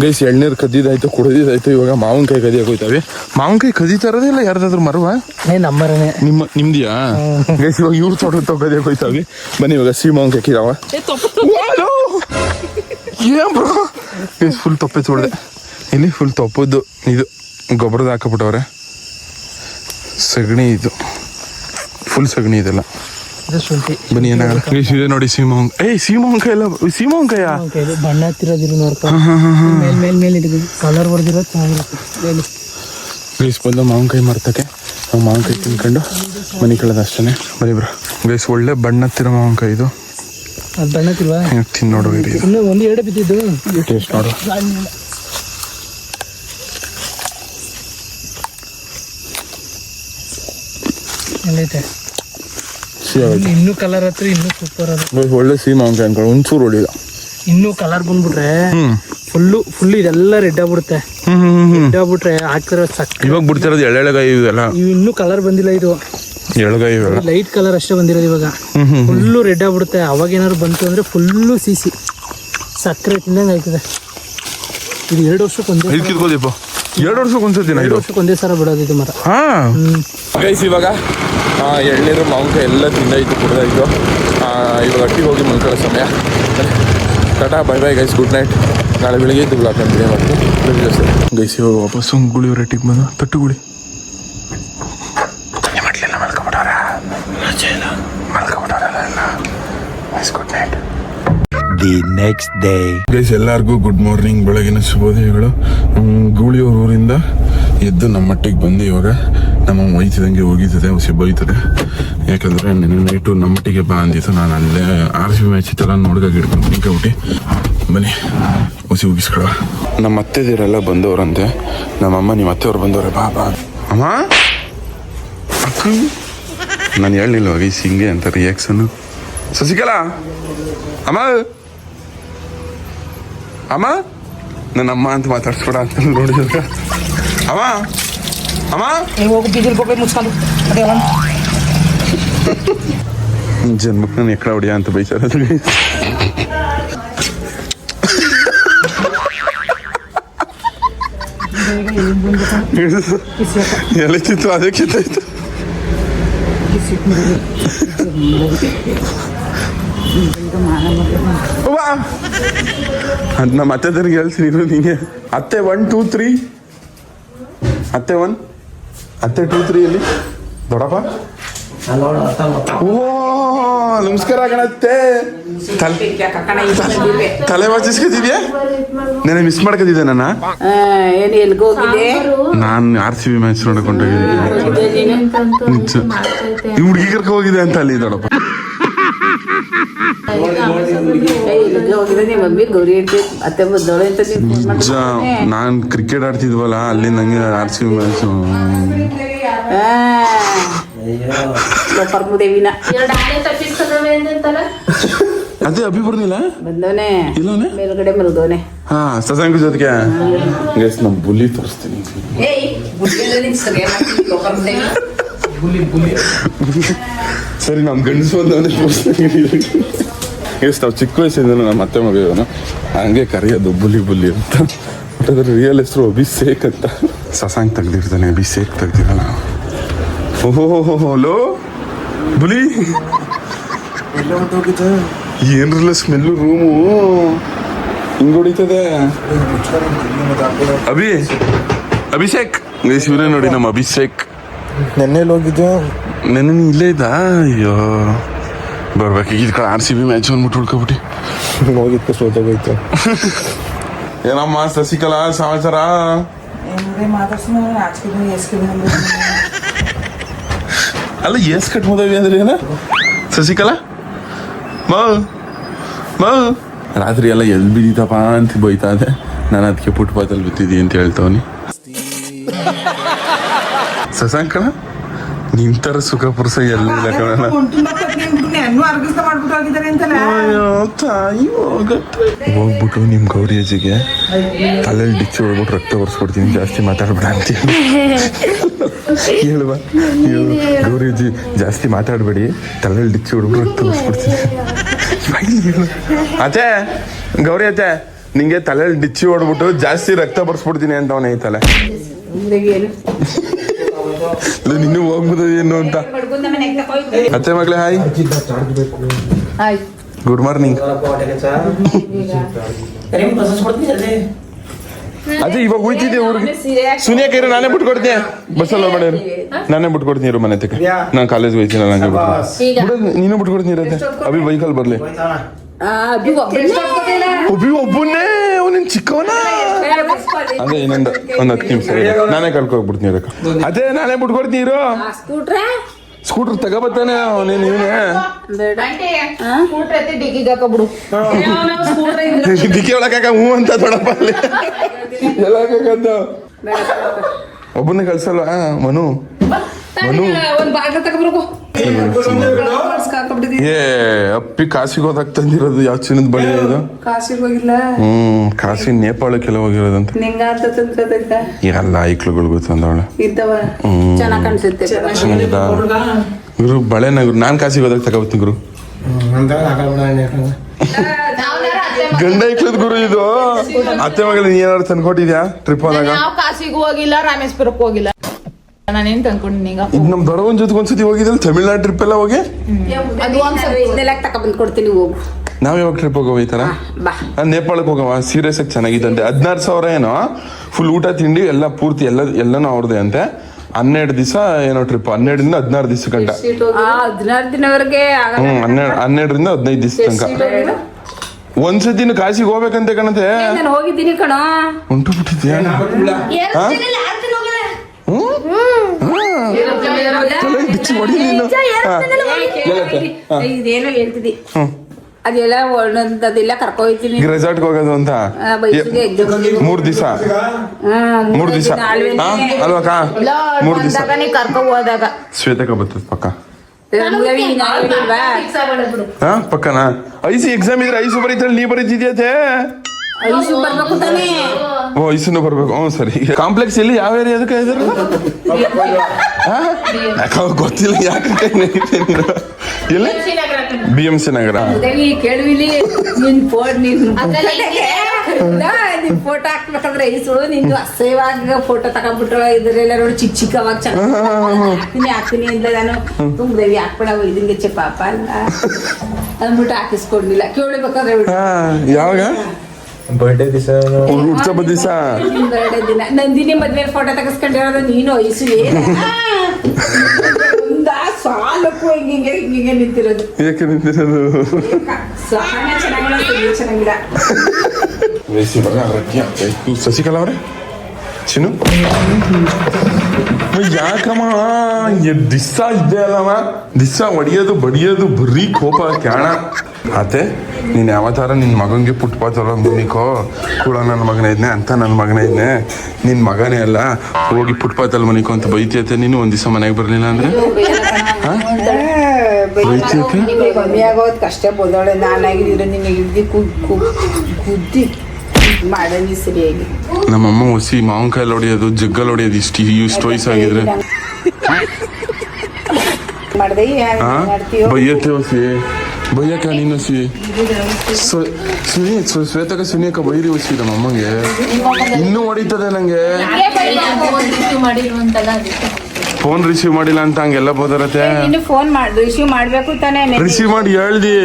ಗೈಸ್ ಎಳ್ನೀರ್ ಕದ್ದಿದಾಯ್ತು ಕುಡಿದಾಯ್ತು ಇವಾಗ ಮಾವಿನಕಾಯಿ ಕದಿಯಕ್ ಹೋಯ್ತಾವೆ ಮಾವಿನಕಾಯಿ ಕದೀತಾರದೇ ಇಲ್ಲ ಯಾರ್ದಾದ್ರು ಮರವ ನಮ್ಮರನೆ ನಿಮ್ದಿಯಾ ಗೈಸ್ ಇವಾಗ ಇವ್ರು ತೋಟ ಕದಿಯಕ್ ಹೋಯ್ತಾವೆ ಬನ್ನಿ ಇವಾಗ ಸಿಹಿ ಮಾವಿನಕಾಯಿ ಕಿದಾವ ಏನ್ ಬ್ರೋ ಗೈಸ್ ಫುಲ್ ತೊಪ್ಪೆ ತೊಳ್ದೆ ಇಲ್ಲಿ ಫುಲ್ ತೊಪ್ಪದ್ದು ಇದು ಗೊಬ್ಬರದ ಹಾಕಬಿಟ್ಟವ್ರೆ ಸಗಣಿ ಇದು ಫುಲ್ ಸಗಣಿ ಇದೆಲ್ಲ ಬನ್ನಿ ಏನಾಗಲ್ಲ ಗೈಸ್ ಇದೆ ನೋಡಿ ಸೀಮಾವಂಕಾಯಿ ಎಲ್ಲ ಸೀಮಾವಂಕಾಯ ಬಣ್ಣ ಹತ್ತಿರೋದಿರು ನೋಡ್ಕೊ ಮೇಲ್ ಮೇಲ್ ಹಿಡಿದು ಕಲರ್ ಹೊಡೆದಿರೋ ಚೆನ್ನಾಗಿರುತ್ತೆ ಗೈಸ್ ಬಂದು ಮಾವಿನಕಾಯಿ ಮರ್ತಕ್ಕೆ ನಾವು ಮಾವಿನಕಾಯಿ ತಿನ್ಕೊಂಡು ಮನೆ ಕಳೆದ ಅಷ್ಟೇ ಬರೀ ಬ್ರೋ. ಗೈಸ್ ಒಳ್ಳೆ ಬಣ್ಣತ್ತಿರೋ ಮಾವಿನಕಾಯಿ ಇದು. ಅದು ಬಣ್ಣಕ್ಕಿಲ್ವಾ? ತಿನ್ ನೋಡು ಇನ್ನು ಒಂದು ಎರಡು ಬಿದ್ದಿದ್ದು. ಟೇಸ್ಟ್ ನೋಡು. ಎಲ್ಲೈತೆ ಇನ್ನೂ ಕಲರ್ ಹತ್ರ ಇನ್ನೂ ಸೂಪರ್ ಅದು. ಒಳ್ಳೆ ಸಿಹಿ ಮಾವಿನಕಾಯಿ ಅನ್ಕೊಂಡು ಒಂಚೂರು ಹೊಡಿಲ್ಲ. ಇನ್ನೂ ಕಲರ್ ಬಂದ್ಬಿಟ್ರೆ ಫುಲ್ ಇದೆಲ್ಲ ರೆಡ್ ಆಗ್ಬಿಡುತ್ತೆ. ರೆಡ್ ಆಗ್ಬಿಟ್ರೆ ಹಾಕಿರೋ ಸಕ್ಕರೆ. ಇವಾಗ ಬಿಡ್ತಿರೋದು ಎಳೆಗಾಯಿ ಇವೆಲ್ಲ. ಇವು ಇನ್ನೂ ಕಲರ್ ಬಂದಿಲ್ಲ. ಇದು ಎಳೆಗಾಯಿ ಇವೆಲ್ಲ ಲೈಟ್ ಕಲರ್ ಅಷ್ಟೇ ಬಂದಿರೋದು. ಇವಾಗ ಫುಲ್ಲು ರೆಡ್ ಆಗ್ಬಿಡುತ್ತೆ. ಅವಾಗ ಏನಾದ್ರು ಬಂತು ಅಂದ್ರೆ ಫುಲ್ಲು ಸಿಸಿ ಸಕ್ಕರೆ ತಿಂದಂಗೆ ಆಯ್ತದೆ. ಇದು 2 ವರ್ಷಕ್ಕೆ ಒಂದೇ 2 ವರ್ಷಕ್ಕೆ ಒಂದ್ಸತಿ 2 ವರ್ಷಕ್ಕೆ ಒಂದೇ ಸಲ ಬಿಡೋದು ಇದು ಮರ. ಗೈಸ್ ಇವಾಗ ಎಳ್ನೀರು ಮಾವಿನಕಾಯಿ ಎಲ್ಲ ತಿಂದಾಯ್ತು ಕುಡ್ದಾಯ್ತು. ಇವಾಗ ಅಟ್ಟಿಗೆ ಹೋಗಿ ಮಲ್ಕೊಳ್ಳೋ ಸಮಯ. Tata bye bye guys, good night. ನಾಳೆ ಬೆಳಿಗ್ಗೆ ಇದ್ದು ಬ್ಲಾಕ್ ಕಂಟಿನ್ಯೂ ಮಾಡ್ತೀನಿ. ಗೈಸ್ ಇವಾಗ ವಾಪಸ್ ಗುಳಿ ರೇಟಿಗೆ ಬಂದು ತಟ್ಟುಗುಳಿ good night. The next day. Guys ಎಲ್ಲರಿಗೂ ಗುಡ್ ಮಾರ್ನಿಂಗ್, ಬೆಳಗಿನ ಶುಭೋದಯಗಳು. ಗೂಳಿಯವ್ರ ಊರಿಂದ ಎದ್ದು ನಮ್ಮ ಮಟ್ಟಿಗೆ ಬಂದು ಇವಾಗ ನಮ್ಮ ಒಯ್ತಿದಂಗೆ ಹೋಗಿತ್ತದೆ, ಹೊಸಿ ಬೈತದೆ. ಯಾಕಂದರೆ ನಿನ್ನೆ ನೈಟು ನಮ್ಮ ಮಟ್ಟಿಗೆ ಬಾ ಅಂದಿತ್ತು. ನಾನು ಅಲ್ಲೇ RCB ಮ್ಯಾಚ್ ಇತ್ತಲ್ಲ ನೋಡ್ದಾಗ ಹಿಡ್ಕೊಂಡು ನಿಂಕಬಿಟ್ಟು ಬನ್ನಿ ಹೊಸಿ ಹೋಗಿಸ್ಕೊಳ. ನಮ್ಮ ಅತ್ತೆದಿರೆಲ್ಲ ಬಂದವ್ರಂತೆ. ನಮ್ಮಮ್ಮ ನಿಮ್ಮ ಅತ್ತೆಯವ್ರು ಬಂದವ್ರೆ ಬಾ ಬಾ ಅಮ್ಮ ಅಕ್ಕ. ನಾನು ಹೇಳಿಲ್ವ ಗೈಸ್ ಹಿಂಗೆ ಅಂತ ರಿಯಾಕ್ಷನ್ನು. ಶಶಿಕಲಾ ಅಮ್ಮ ಅಮ್ಮ ನನ್ನ ಅಮ್ಮ ಅಂತ ಮಾತಾಡ್ಸ್ಬೇಡ ಅಂತ ನೋಡಿದ. ಅಮ್ಮ ಅಮ್ಮ ಜನ್ಮಕ್ಕೆ ನಾನು ಎಕ್ಕಡ ಹೊಡಿಯ ಅಂತ ಬೈತಾರೆ. ಎಲ್ಲಿತ್ತು ಅದೇ ಕಿತ್ತಾಯ್ತು. ಅಂತ ನಮ್ಮ ಅತ್ತೆದರಿಗೆ ಹೇಳ್ತೀನಿ ನಿಂಗೆ. ಅತ್ತೆ 1 2 3 ಅತ್ತೆ 1 ಅತ್ತೆ 2 3 ಅಲ್ಲಿ ದೊಡ್ಡಪ್ಪ. ಓ ನಮಸ್ಕಾರ ಕಣತ್ತೆ. ತಲೆ ಬಾಚಿಸ್ಕೊತಿದ್ಯಾ? ನೆನೆ ಮಿಸ್ ಮಾಡ್ಕೊತಿದ್ದೆ ನನ್ನ. ನಾನು RCB ಮ್ಯಾಚ್ ನೋಡ್ಕೊಂಡೋಗಿದ್ದೆ. ಈ ಹುಡುಗಿ ಕರ್ಕ ಹೋಗಿದೆ ಅಂತ ಅಲ್ಲಿ ದೊಡ್ಡಪ್ಪ. ನಾನ್ ಕ್ರಿಕೆಟ್ ಆಡ್ತಿದ್ವಲ್ಲ ಅಲ್ಲಿ ನಂಗೆ RCB ಮ್ಯಾಚ್. ಅದೇ ಅಭಿ ಬರ್ನಿಲ್ಲ ಮೇಲ್ಗಡೆ ಮಲ್ಗೋನೆ. ಹಾ ಸಸಂಗ ಜೊತೆಗೆ ಗೈಸ್ ನಮ್ಮ ಬುಲಿ ತೋರಿಸ್ತೀನಿ. ಸರಿ ನಮ್ ಗಂಡಸು ಬಂದವನೇ ತೋರಿಸ್ತೀನಿ. ಎಷ್ಟು ನಾವು ಚಿಕ್ಕ ವಯಸ್ಸಿಂದ ನಮ್ಮ ಅತ್ತೆ ಮಗನು ಹಂಗೆ ಕರೆಯೋದು ಬುಲಿ ಬುಲಿ ಅಂತ. ಅದ್ರ ರಿಯಲ್ ಹೆಸರು ಅಭಿಷೇಕ್ ಅಂತ. ಸಸಾಂಗ್ ತೆಗ್ದಿರ್ತಾನೆ, ಅಭಿಷೇಕ್ ತೆಗ್ದಿರಲ್ಲ. ಓಹೋ ಲೋ ಬುಲಿ ಏನ್ರಲ್ಲ ಸ್ಮೆಲ್ಲು ರೂಮು ಹಿಂಗ್ ಹೊಡಿತದೆ. ಅಭಿಷೇಕ್ ಇವರೇ ನೋಡಿ ನಮ್ಮ ಅಭಿಷೇಕ್. ನೆನ್ನೆ ಹೋಗಿದ್ದು ನೆನ್ನೆ ಇಲ್ಲೇ ಇದ್ದ. ಅಯ್ಯೋ ಬರ್ಬೇಕೀಗ RCB ಮ್ಯಾಚ್ ಅಂದ್ಬಿಟ್ಟು ಹುಡ್ಕೊಬಿಟ್ಟು ಹೋಗಿತ್ತು ಸೋತೋಗೋಯ್ತು. ಏನಮ್ಮ ಶಶಿಕಲಾ ಸಮಾಚಾರ? ಅಲ್ಲ ಎಸ್ ಕಟ್ಬೋದವಿ ಅಂದ್ರೆ ಏನ ಶಶಿಕಲಾ? ರಾತ್ರಿ ಎಲ್ಲ ಎಲ್ಲಿ ಬಿದ್ದೀತಪ್ಪ ಅಂತ ಬೈತಾ ಇದೆ. ನಾನು ಅದಕ್ಕೆ ಫುಟ್ಪಾತಲ್ಲಿ ಬಿತ್ತಿದ್ದಿ ಅಂತ ಹೇಳ್ತವನಿ. ಶಶಾಂಕಣ ನಿಂತರ ಸುಖ ಪುರುಷ ಎಲ್ಲಿಲ್ಲ ಕಣ. ಹೋಗ್ಬಿಟ್ಟು ನಿಮ್ ಗೌರಿ ಅಜ್ಜಿಗೆ ತಲೆಯಲ್ಲಿ ಡಿಚ್ಚಿ ಹೊಡ್ಬಿಟ್ಟು ರಕ್ತ ಬರ್ಸ್ಕೊಡ್ತೀನಿ, ಜಾಸ್ತಿ ಮಾತಾಡ್ಬೇಡ ಅಂತ ಹೇಳುವ. ಗೌರಿ ಅಜ್ಜಿ ಜಾಸ್ತಿ ಮಾತಾಡ್ಬೇಡಿ, ತಲೆಯಲ್ಲಿ ಡಿಚ್ಚಿ ಹೊಡ್ಬಿಟ್ಟು ರಕ್ತ ಬರ್ಸ್ಕೊಡ್ತೀನಿ. ಅತ್ತೆ ಗೌರಿ ಅತ್ತೆ ನಿಂಗೆ ತಲೆಯಲ್ಲಿ ಡಿಚ್ಚಿ ಹೊಡ್ಬಿಟ್ಟು ಜಾಸ್ತಿ ರಕ್ತ ಬರ್ಸ್ಬಿಡ್ತೀನಿ ಅಂತ ಅವನ ಐತಲ್ಲ. ನಿನ್ನೂ ಹೋಗ್ಬೋದು ಏನು ಅಂತ. ಅತ್ತೆ ಮಗಳೇ ಹಾಯ್, ಗುಡ್ ಮಾರ್ನಿಂಗ್. ಅದೇ ಇವಾಗ ಹೋಯ್ತಿದ್ದೆ ಊರಿಗೆ. ಸುನಿಯಾ ಕೈರು ನಾನೇ ಬಿಟ್ಕೊಡ್ತೀನಿ, ಬಸ್ಸಲ್ಲಿ ಹೋಗ್ಬೇಡ, ನಾನೇ ಬಿಟ್ಕೊಡ್ತೀನಿ ಇರು ಮನೆ ತಕ್ಕ. ನಾನು ಕಾಲೇಜ್ಗೆ ಹೋಯ್ತೀನಿ, ನಂಗೆ ನೀನು ಬಿಟ್ಕೊಡ್ತೀನಿ ಇರತ್ತೆ. ಅಭಿ ಬೈಕಲ್ಲಿ ಬರ್ಲಿ. ಒಬ್ಬನೇ ಅವನಿನ್ ಚಿಕ್ಕವನ ಅದೇ ಇನ್ನೊಂದು 10 ನಿಮಿಷ ನಾನೇ ಕಳ್ಕೊಬಿಡ್ತೀನಿ ಇರಕ್ಕ ಅದೇ ನಾನೇ ಬಿಟ್ಕೊಡ್ತೀನಿ ಇರೋ ಸ್ಕೂಟ್ರೆ ಸ್ಕೂಟರ್ ತಗೋಬತ್ತಾನೆ ಅವನೇನು ಇವನೇ ಡಿಗ್ಗಿಗೆ ಹಾಕೋಬಿಡು ದಿಕ್ಕಿ ಒಳಗಾಕ ಹೂ ಅಂತ ದೊಡ್ಡಪ್ಪ ಅಲ್ಲಿ ಎಲ್ಲ ಒಬ್ಬನೇ ಕಳ್ಸಲ್ವಾ ಮನು ಒಂದ್ ಬಾಟ್ಲ ತಗೊಬರ್ಕೋ ಏ ಅಪ್ಪಿ ಕಾಸಿಗೆ ಹೋದಾಗ ತಂದಿರೋದು ಯಾವ ಚಿನ್ನದ ಬಳಿ ಇದು ಕಾಸಿಗೆ ಹೋಗಿಲ್ಲ ಕಾಸಿ ನೇಪಾಳಕ್ಕೆಲ್ಲ ಹೋಗಿರೋದಂತ ನಿಂಗ ಅಂತ ತಂದ್ಕೊತೈತ ಎಲ್ಲ ಐಕ್ಳುಗಳಿಗೂ ತಂದವಳೆ ಇದ್ದವ ಚೆನ್ನಾಗ್ ಕಾಣಿಸುತ್ತೆ ಚೆನ್ನಾಗಿದ್ದ ಗುರು ಬಳೆನ ಗುರು ನಾನ್ ಕಾಸಿಗೆ ಹೋದಾಗ ತಗೋಬತ್ತೀನಿ ಗುರು ಗಂಡ ಐಕ್ಳದ್ ಗುರು ಇದು ಅತ್ತೆ ಮಗಳು ನೀ ಏನಾದ್ರು ತಂದ್ಕೊಟ್ಟಿದ್ಯಾ ಟ್ರಿಪ್ ಹೋದಾಗ ನಾವು ಕಾಸಿಗೂ ಹೋಗಿಲ್ಲ ರಾಮೇಶ್ವರಕ್ಕೂ ಹೋಗಿಲ್ಲ ನಾನೇನ್ ತಂದ್ಕೊಂಡಿನಿ ಈಗ ಇದು ನಮ್ ದೊಡ್ಡವನ್ ಜೊತೆಗೆ ಒಂದ್ಸತಿ ಹೋಗಿದ್ದಲ್ಲಿ ತಮಿಳ್ನಾಡು ಟ್ರಿಪ್ ಎಲ್ಲ ಹೋಗಿ ಅದು ಇದೆಲ್ಲ ತಗೊಬಂದ್ ಕೊಡ್ತೀನಿ ಹೋಗು ನಾವ್ ಯಾವಾಗ ಟ್ರಿಪ್ ಹೋಗವ ಈ ತರ ಬಾ ನಾನ್ ನೇಪಾಳಕ್ಕೆ ಹೋಗವ ಸೀರಿಯಸ್ ಆಗಿ ಚೆನ್ನಾಗಿತ್ತಂತೆ 16,000 ಏನೋ ಫುಲ್ ಊಟ ತಿಂಡಿ ಎಲ್ಲ ಪೂರ್ತಿ ಎಲ್ಲನೂ ಅವ್ರದೇ ಅಂತೆ 12 ದಿವಸ ಏನೋ ಟ್ರಿಪ್ 12 ದಿಂದ 16 ದಿವಸ ಗಂಟ 16 ದಿನವರೆಗೆ 12ರಿಂದ 15 ದಿವಸ ತನಕ ಒಂದ್ಸತಿನ ಕಾಸಿಗೆ ಹೋಗ್ಬೇಕಂತೆ ಕಣತೆ ನಾನು ಹೋಗಿದ್ದೀನಿ ಕಣ ಉಂಟು ಬಿಟ್ಟಿದ್ಯಾ ಇದೇನೋ ಹೇಳ್ತಿದ್ದಿ ಅದೆಲ್ಲ ಅದೆಲ್ಲ ಕರ್ಕೊಯ್ತೀನಿ ರೆಸಾರ್ಟ್ ಹೋಗೋದು ಅಂತ 3 ದಿವಸ 3 ದಿವಸ ಅಲ್ವಾ ಅಕ್ಕ 3 ದಿವಸ ಕರ್ಕೊ ಹೋದಾಗ ಶ್ವೇತಕ ಬರ್ತದ ಪಕ್ಕ ಪಕ್ಕನಾ ಐಸಿ ಎಕ್ಸಾಮ್ ಇದ್ರೆ ಐಸು ಬರೀತಾಳೆ ನೀ ಬರೀತಿದ್ಯಾತೆ ಬರ್ಬೇಕು ತಾನೇ ಓ ಐಸನ್ನು ಬರ್ಬೇಕು ಹ್ಞೂ ಸರಿ ಕಾಂಪ್ಲೆಕ್ಸ್ ಇಲ್ಲಿ ಯಾವ ಏರಿಯಾ ಅದಕ್ಕೆ ಗೊತ್ತಿಲ್ಲ ಯಾಕೆ ಎಲ್ಲಿ BMC ನಗರ ಕೇಳುವಿಲಿ ನಿನ್ ಫೋಟೋ ಹಾಕ್ಬೇಕಂದ್ರೆ ಐಸು ನಿಂದು ಅಸಹ್ಯವಾಗ ಫೋಟೋ ತಗೊಂಡ್ಬಿಟ್ರು ಇದ್ರೆಲ್ಲ ನೋಡಿ ಚಿಕ್ಕವಾಗ ಚೆನ್ನಾಗಿ ಹಾಕ್ತೀನಿ ಅಂತ ನಾನು ತುಂಬ್ದೇವಿ ಹಾಕ್ಬೇಡ ಇದಕ್ಕೆ ಪಾಪ ಅಲ್ಲ ಅಂದ್ಬಿಟ್ಟು ಹಾಕಿಸ್ಕೊಡ್ಲಿಲ್ಲ ಕೇಳಬೇಕಾದ್ರೆ ಯಾವಾಗ ಬರ್ಡೇ ದಿವಸ ಹುಡ್ಸಬ್ಬ ದಿವಸ ಬರ್ಡೇ ದಿನ ನಂದಿನಿ ಮದ್ವೆ ಫೋಟೋ ತೆಗೆಸ್ಕೊಂಡಿರೋದು ನೀನು ಐಸು ಸಾಲಕ್ಕೂ ಹಿಂಗೆ ಹಿಂಗೆ ನಿಂತಿರೋದು ಯಾಕೆ ನಿಂತಿರೋದು ಸಾಲ ಚೆನ್ನಾಗಿಲ್ಲ ಶಶಿಕಲಾ ಅವ್ರೆ ಚಿನ್ನು ಯಾಕಮ್ಮ ದಿಸ್ಸ ಇದ್ದೆ ಅಲ್ಲಮ್ಮ ದಿಸ್ಸ ಹೊಡಿಯೋದು ಬಡಿಯೋದು ಬರೀ ಕೋಪ ಕ್ಯಾಣ ಆತೆ ನೀನ್ ಯಾವತ್ತಾರ ನಿನ್ ಮಗಂಗೆ ಪುಟ್ಪಾತಲ್ಲ ಮುನಿಕೋ ಕೂಡ ನನ್ನ ಮಗನೇ ಇದ್ನೆ ಅಂತ ನನ್ನ ಮಗನೇ ಇದ್ನೆ ನಿನ್ ಮಗನೇ ಅಲ್ಲ ಹೋಗಿ ಫುಟ್ಪಾತಲ್ಲಿ ಮನಿಕೋ ಅಂತ ಬೈತಿಯತೆ ನೀನು ಒಂದ್ ದಿವಸ ಮನೆಗೆ ಬರ್ಲಿಲ್ಲ ಅಂದ್ರೆ ಕಮ್ಮಿ ಆಗೋದ್ ಕಷ್ಟ ಬೋದೋಳೆ ನಾನಾಗಿರೋ ನಿನಗೆ ಕುದ್ದಿ ಮಾಡನಿ ಸರಿಯಾಗಿ ನಮ್ಮಮ್ಮ ಹೊಸಿ ಮಾವಿನಕಾಯಲ್ಲಿ ಹೊಡಿಯೋದು ಜಗ್ಗಲ್ಲಿ ಹೊಡಿಯೋದು ಇಷ್ಟು ವಯಸ್ಸಾಗಿದ್ರೆ ಮಾಡ್ದೆ ಬೈಯತ್ತೆ ಹೊಸಿ ಬೈಯಕ್ಕ ನೀನು ಹೊಸಿ ಶ್ವೇತಕ ಸುನಿಯಕ್ಕ ಬೈರಿ ಹೊಸಿ ನಮ್ಮಮ್ಮಂಗೆ ಇನ್ನೂ ಹೊಡಿತದೆ ನಂಗೆ ಫೋನ್ ರಿಸೀವ್ ಮಾಡಿಲ್ಲ ಅಂತ ಹಂಗೆಲ್ಲ ಬೋದರತ್ತೆ ಇನ್ನು ಫೋನ್ ಮಾಡಿ ರಿಸೀವ್ ಮಾಡ್ಬೇಕು ತಾನೇ ರಿಸೀವ್ ಮಾಡಿ ಹೇಳ್ದಿ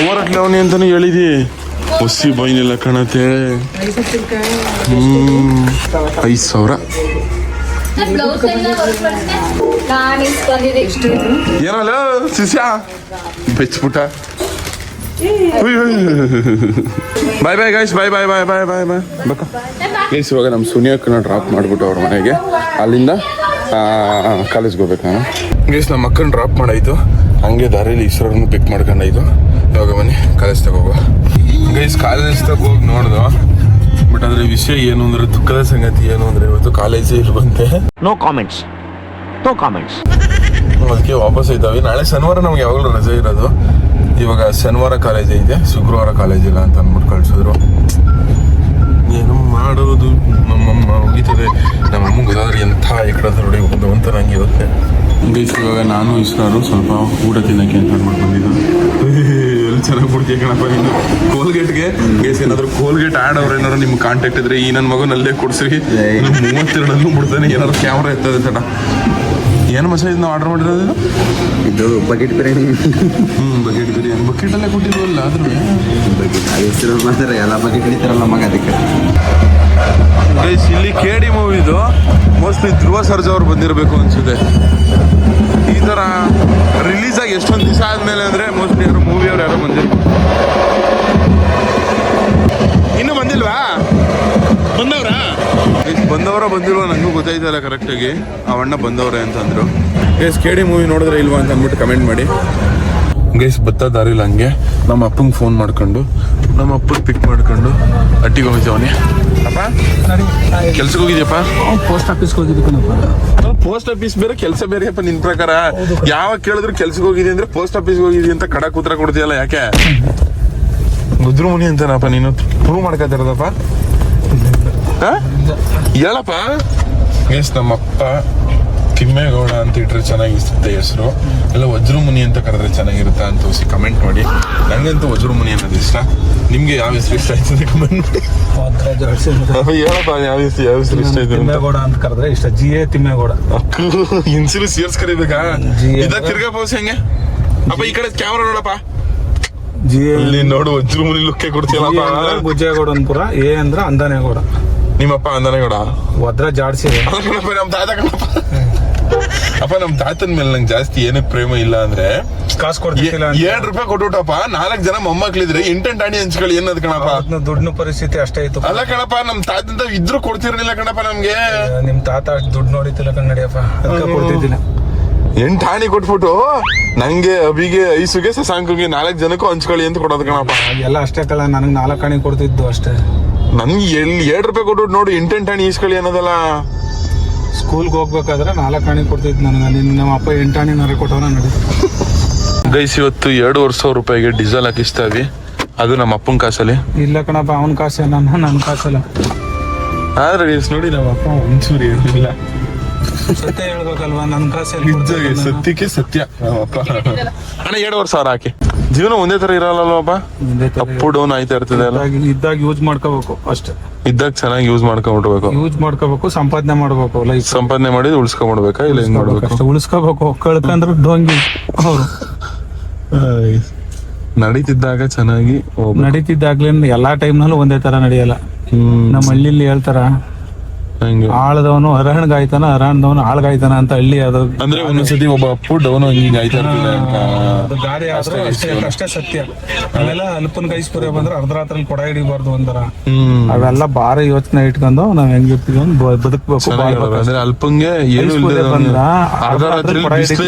ಅವರಟ್ಲೆ ಅವನಿ ಅಂತಾನು ಹೇಳಿದಿ ಹೊಸಿ ಬೈನಿಲ್ಲ ಕಣತೆ 5,000 ಏನಲ್ಲ ಶಿಷ್ಯ ಬೆಚ್ಬಿಟ್ಟ ಬಾಯ್ ಬಾಯ್ ಗೈಸ್ ಬಾಯ್ ಬಾಯ್ ಬಾಯ್ ಬಾಯ್ ಬಾಯ್ ಬಾಯ್ ಬಕ್ಕ ಗೈಸ್ ಇವಾಗ ನಮ್ಮ ಸುನಿಯಕ್ಕನ ಡ್ರಾಪ್ ಮಾಡಿಬಿಟ್ಟು ಅವ್ರ ಮನೆಗೆ ಅಲ್ಲಿಂದ ಕಾಲೇಜ್ಗೆ ಹೋಗ್ಬೇಕಾ ಗೈಸ್ ನಮ್ಮ ಅಕ್ಕನ ಡ್ರಾಪ್ ಮಾಡಾಯ್ತು ಹಂಗೆ ದಾರಿಯಲ್ಲಿ ಈಶ್ವರನ್ನು ಪಿಕ್ ಮಾಡ್ಕೊಂಡಾಯ್ತು ಇವಾಗ ಬನ್ನಿ ಕಾಲೇಜ್ ತಗೋಗುವ ಗೈಸ್ ಕಾಲೇಜ್ ತಗ ಹೋಗಿ ನೋಡ್ದು ಬಟ್ ಅದ್ರ ವಿಷಯ ಏನು ಅಂದ್ರೆ ದುಃಖದ ಸಂಗತಿ ಏನು ಅಂದ್ರೆ ಇವತ್ತು ಕಾಲೇಜೇ ಇರುವಂತೆ No comments. No comments. ಅದಕ್ಕೆ ವಾಪಸ್ ಐತಾವೆ ನಾಳೆ ಶನಿವಾರ ನಮ್ಗೆ ಯಾವಾಗಲೂ ರಜೆ ಇರೋದು ಇವಾಗ ಶನಿವಾರ ಕಾಲೇಜ್ ಐತೆ ಶುಕ್ರವಾರ ಕಾಲೇಜ್ ಇಲ್ಲ ಅಂತ ಅಂದ್ಬಿಟ್ಟು ಕಳ್ಸಿದ್ರು ಏನು ಮಾಡೋದು ನಮ್ಮಮ್ಮ ಹೋಗಿತದೆ ನಮ್ಮಮ್ಮ ಗೊತ್ತಾದ್ರೆ ಎಂಥ ಎಕಡೆ ನೋಡಿ ಒಂದು ಒಂಥರ ಹಂಗಿರುತ್ತೆ ಗೈಸ್ ಇವಾಗ ನಾನು ಇಷ್ಟರು ಸ್ವಲ್ಪ ಊಟ ತಿನ್ನಕ್ಕೆ ಅಂತ ಅಂದ್ಬಿಟ್ಟು ಬಂದಿದ್ದು ಎಲ್ಲಿ ಚೆನ್ನಾಗಿ ಬಿಡ್ತೀಯ ಕಣಪ್ಪ ನೀನು ಕೋಲ್ಗೇಟ್ಗೆ ಗೈಸ್ ಏನಾದ್ರು ಕೋಲ್ಗೇಟ್ ಆ್ಯಡ್ ಅವ್ರು ಏನಾದ್ರು ನಿಮ್ಗೆ ಕಾಂಟ್ಯಾಕ್ಟ್ ಇದ್ರೆ ಈ ನನ್ನ ಮಗನಲ್ಲೇ ಕೊಡ್ಸ್ರಿ 32 ಬಿಡ್ತಾನೆ ಏನಾದ್ರು ಕ್ಯಾಮ್ರಾ ಇರ್ತದೆ ತಡ ಏನು ಮಸಾಲ ನಾವು ಆರ್ಡರ್ ಮಾಡಿರೋದು ಇದು ಬಕೆಟ್ ಬಿರಿಯಾನಿ ಬಕೆಟ್ ಬಿರಿಯಾನಿ ಬಕೆಟಲ್ಲೇ ಕೊಟ್ಟಿದ್ವಲ್ಲ ಆದ್ರೂ ಹೆಸರು ಮಾತ್ರ ಎಲ್ಲ ಬಕೆಟ್ ಹಿಡಿತಾರಲ್ಲ ಮಗ ಅದಕ್ಕೆ ಗೈಸ್ ಇಲ್ಲಿ KD ಮೂವಿದು ಮೋಸ್ಟ್ಲಿ ಧ್ರುವ ಸರ್ಜಾ ಅವ್ರು ಬಂದಿರಬೇಕು ಅನ್ಸುತ್ತೆ ಈ ಥರ ರಿಲೀಸ್ ಆಗಿ ಎಷ್ಟೊಂದು ದಿವಸ ಆದ್ಮೇಲೆ ಅಂದ್ರೆ ಮೋಸ್ಟ್ಲಿ ಯಾರು ಮೂವಿಯವ್ರು ಯಾರೋ ಬಂದಿರ್ಬೋದು. ಇನ್ನೂ ಬಂದಿಲ್ವಾ? ಬಂದವರ ಬಂದಿಲ್ವಾ ನನಗೂ ಗೊತ್ತಾಯ್ತಲ್ಲ ಕರೆಕ್ಟಾಗಿ. ಆ ಅಣ್ಣ ಬಂದವ್ರೆ ಅಂತಂದ್ರು. ಗೈಸ್ KD ಮೂವಿ ನೋಡಿದ್ರೆ ಇಲ್ವಾ ಅಂತ ಅಂದ್ಬಿಟ್ಟು ಕಮೆಂಟ್ ಮಾಡಿ. ಗೈಸ್ ಬತ್ತ ದಾರಿಲ್ಲ ಹಂಗೆ ನಮ್ಮ ಅಪ್ಪಂಗೆ ಫೋನ್ ಮಾಡ್ಕೊಂಡು ನಮ್ಮ ಅಪ್ಪನ ಪಿಕ್ ಮಾಡ್ಕೊಂಡು ಅಟ್ಟಿಗೆ ಹೋಗಿದ್ದವನಿ. ಅಪ್ಪ ಕೆಲ್ಸಕ್ಕೆ ಹೋಗಿದ್ಯಪ್ಪ? ಪೋಸ್ಟ್ ಆಫೀಸ್ಗೆ ಹೋಗಿದ್ದಕ್ಕನಪ್ಪ. ಪೋಸ್ಟ್ ಆಫೀಸ್ ಬೇರೆ ಕೆಲಸ ಬೇರೆಯಪ್ಪ ನಿನ್ ಪ್ರಕಾರ. ಯಾವಾಗ ಕೇಳಿದ್ರು ಕೆಲ್ಸಕ್ಕೆ ಹೋಗಿದ್ದೆ ಅಂದ್ರೆ ಪೋಸ್ಟ್ ಆಫೀಸ್ಗೆ ಹೋಗಿದ್ದಿ ಅಂತ ಕಡಕ್ ಉತ್ತರ ಕೊಡ್ತೀಯಲ್ಲ, ಯಾಕೆ? ಗುದ್ರು ಮುನಿ ಅಂತನಪ್ಪ ನೀನು ಪ್ರೂವ್ ಮಾಡ್ಕೊತಿರೋದಪ್ಪ. ಹೇಳಪ್ಪ. ಗೈಸ್ ನಮ್ಮಪ್ಪ ತಿಮ್ಮೇಗೌಡ ಅಂತ ಇಟ್ರೆ ಚೆನ್ನಾಗಿರುತ್ತೆ ಹೆಸರು, ಎಲ್ಲ ವಜ್ರಮುನಿ ಅಂತ ಕರೆದ್ರೆ ಚೆನ್ನಾಗಿರುತ್ತೆ ಅಂತ ಕಮೆಂಟ್ ಮಾಡಿ. ನಂಗಂತೂ ವಜ್ರಮುನಿ ಅನ್ನೋದು ಇಷ್ಟ. ನಿಮ್ಗೆ ಯಾವ ಹೆಸರು ಇಷ್ಟ ಆಯ್ತದೆ ಕಮೆಂಟ್ ಮಾಡಿ. ಹೇಳಪ್ಪ ಯಾವ ಹೆಸರು ಇಷ್ಟ ಆಯ್ತು? ತಿಮ್ಮೇಗೌಡ ಅಂತ ಕರೆದ್ರೆ ಇಷ್ಟ. GA ತಿಮ್ಮೇಗೌಡ. ಇನ್ಸುಲು ಸೇರ್ಸ್ ಕರಿಬೇಕಾ? ಇದ ತಿರ್ಗಾ ಪೋಸ್ ಹೆಂಗೆ ಅಪ್ಪ? ಈ ಕಡೆ ಕ್ಯಾಮ್ರಾ ನೋಡಪ್ಪ. ಇಲ್ಲಿ ನೋಡು ವಜ್ರಮುನಿ ಲುಕ್ಕೆ ಕೊಡ್ತೀಯಲ್ಲಪ್ಪ. ಗುಜ್ಜೇಗೌಡನ್ಪುರ. A ಅಂದ್ರೆ ಅಂದಾನೇಗೌಡ. ನಿಮ್ಮಪ್ಪ ಅಂದನೇಗೌಡ ವದ್ರ ಜಾಡ್ಸಿ. ನಮ್ ತಾತ ಕಣಪ್ಪ. ಅಪ್ಪ ನಮ್ ತಾತನ ಮೇಲೆ ನಂಗೆ ಜಾಸ್ತಿ ಏನಕ್ಕೆ ಪ್ರೇಮ ಇಲ್ಲ ಅಂದ್ರೆ, ಕಾಸು ಕೊಡ್ತಿಲ್ಲ. 7 ರೂಪಾಯಿ ಕೊಟ್ಬಿಟ್ಟಪ್ಪ 4 ಜನ ಮೊಮ್ಮಕ್ಳಿದ್ರೆ 8 ಆಣಿ ಹಂಚ್ಕೊಳ್ಳಿ ಏನದ್ ಕಣಪ್ಪ. ದುಡ್ಡಿನ ಪರಿಸ್ಥಿತಿ ಅಷ್ಟೇ ಇತ್ತು. ಅಲ್ಲ ಕಣಪ್ಪ, ನಮ್ ತಾತಂತ ಇದ್ರು ಕೊಡ್ತಿರ್ಲಿಲ್ಲ ಕಣಪ್ಪ ನಮ್ಗೆ. ನಿಮ್ ತಾತ ಅಷ್ಟು ದುಡ್ಡು ನೋಡಿತಿಲ್ಲ ಕನ್ನಡಿಯಪ್ಪ, ಅದಕ್ಕೆ ಕೊಡ್ತಿದ್ದಿಲ್ಲ. 8 ಆಣಿ ಕೊಟ್ಬಿಟ್ಟು ನಂಗೆ, ಅಭಿಗೆ, ಐಸುಗೆ, ಶಶಾಂಕ್ಗೆ 4 ಜನಕ್ಕೂ ಹಂಚ್ಕೊಳ್ಳಿ ಅಂತ ಕೊಡೋದು ಕಣಪ್ಪ. ಎಲ್ಲ ಅಷ್ಟೇ ಕಲ, ನನಗೆ 4 ಆಣಿ ಕೊಡ್ತಿದ್ದು ಅಷ್ಟೇ. ನನ್ಗೆ 7 ರೂಪಾಯಿ ಕೊಟ್ಬಿಟ್ಟು ನೋಡು 8 ಆಣಿ ಈಸ್ಕೊಳ್ಳಿ ಅನ್ನೋದಲ್ಲ. ಸ್ಕೂಲ್ಗೆ ಹೋಗ್ಬೇಕಾದ್ರೆ 4 ಆಣಿ ಕೊಡ್ತಿದ್ದು ನನಗೆ. ನಮ್ಮ ಅಪ್ಪ 8 ಆಣಿನಾರ ಕೊಟ್ಟವನ ನಡಿ. ಗೈಸ್ ಇವತ್ತು 2,500 ರೂಪಾಯಿಗೆ ಡೀಸೆಲ್ ಹಾಕಿಸ್ತಾವಿ, ಅದು ನಮ್ಮ ಅಪ್ಪನ ಕಾಸಲ್ಲಿ. ಇಲ್ಲ ಕಣಪ್ಪ, ಅವನ ಕಾಸೆ, ನನ್ನ ಕಾಸಲ್ಲ. ಆದ್ರೆ ಗೈಸ್ ನೋಡಿ ನಮ್ಮ ಅಪ್ಪ ಒಂಚೂರಿ ಇಲ್ಲ. ಸತ್ಯ ಹೇಳ್ಬೇಕಲ್ವಾ, ನನ್ನ ಕಾಸೆ. ಸತ್ಯಕ್ಕೆ ಸತ್ಯ ಅಪ್ಪ. ಅಣ್ಣ 2,500 ಹಾಕಿ. ಜೀವನ ಒಂದೇ ತರ ಇರಲ್ಲಪ್ಪ, ಅಪ್ ಡೌನ್ ಆಯ್ತಾ ಇರ್ತದೆ ಅಲ್ಲ. ಇದ್ದಾಗ ಯೂಸ್ ಮಾಡ್ಕೋಬೇಕು ಅಷ್ಟೇ. ಇದ್ದಾಗ ಚೆನ್ನಾಗಿ ಯೂಸ್ ಮಾಡ್ಕೊಂಡ್ಬಿಡ್ಬೇಕು. ಯೂಸ್ ಮಾಡ್ಕೋಬೇಕು, ಸಂಪಾದನೆ ಮಾಡ್ಬೇಕು. ಲೈಫ್ ಸಂಪಾದನೆ ಮಾಡಿದ್ ಉಳಿಸ್ಕೊಂಡ್ಬಿಡ್ಬೇಕಾ, ಇಲ್ಲ ಹೆಂಗ್ ಮಾಡ್ಬೇಕು? ಅಷ್ಟೇ, ಉಳಿಸ್ಕೋಬೇಕು. ಕಳ್ಕಂದ್ರೆ ಡೋಂಗಿ ಅವ್ರು. ನಡೀತಿದ್ದಾಗ ಚೆನ್ನಾಗಿ ನಡೀತಿದ್ದಾಗ್ಲಿಂದ ಎಲ್ಲಾ ಟೈಮ್ನಲ್ಲೂ ಒಂದೇ ತರ ನಡೆಯಲ್ಲ. ನಮ್ಮ ಹಳ್ಳಿಲಿ ಹೇಳ್ತಾರ, ಹಂಗೆ ಆಳದವನು ಅರಹಣ್ಗಾಯ್ತಾನ, ಅರಹಣ್ದವನು ಆಳ್ಗಾಯ್ತಾನ ಅಂತ. ಹಳ್ಳಿ ಅದು ಅಂದ್ರೆ ಒಂದೊಂದ್ಸತಿ ಒಬ್ಬ ಅಪ್ಪು ಡೌನ್ ಹಿಂಗ್ ಆಯ್ತಾ ಇರ್ತಿಲ್ಲ ಅಂತ. ಅದು ಗಾದೆ ಆದ್ರೂ ಅಷ್ಟೇ ಸತ್ಯ. ಅವೆಲ್ಲ ಅಲ್ಪನ್ ಕೈಸ್ಪುರ ಬಂದ್ರೆ ಅರ್ಧರಾತ್ರಿ ಕೊಡ ಹಿಡಿಬಾರ್ದು ಅಂತಾರ. ಅವೆಲ್ಲ ಬಾರಿ ಯೋಚನೆ ಇಟ್ಕೊಂಡು ನಾವ್ ಹೆಂಗಿರ್ತೀವಿ ಬದುಕ್ಬೇಕು. ಅಂದ್ರೆ ಅಲ್ಪಂಗೆ ಏನು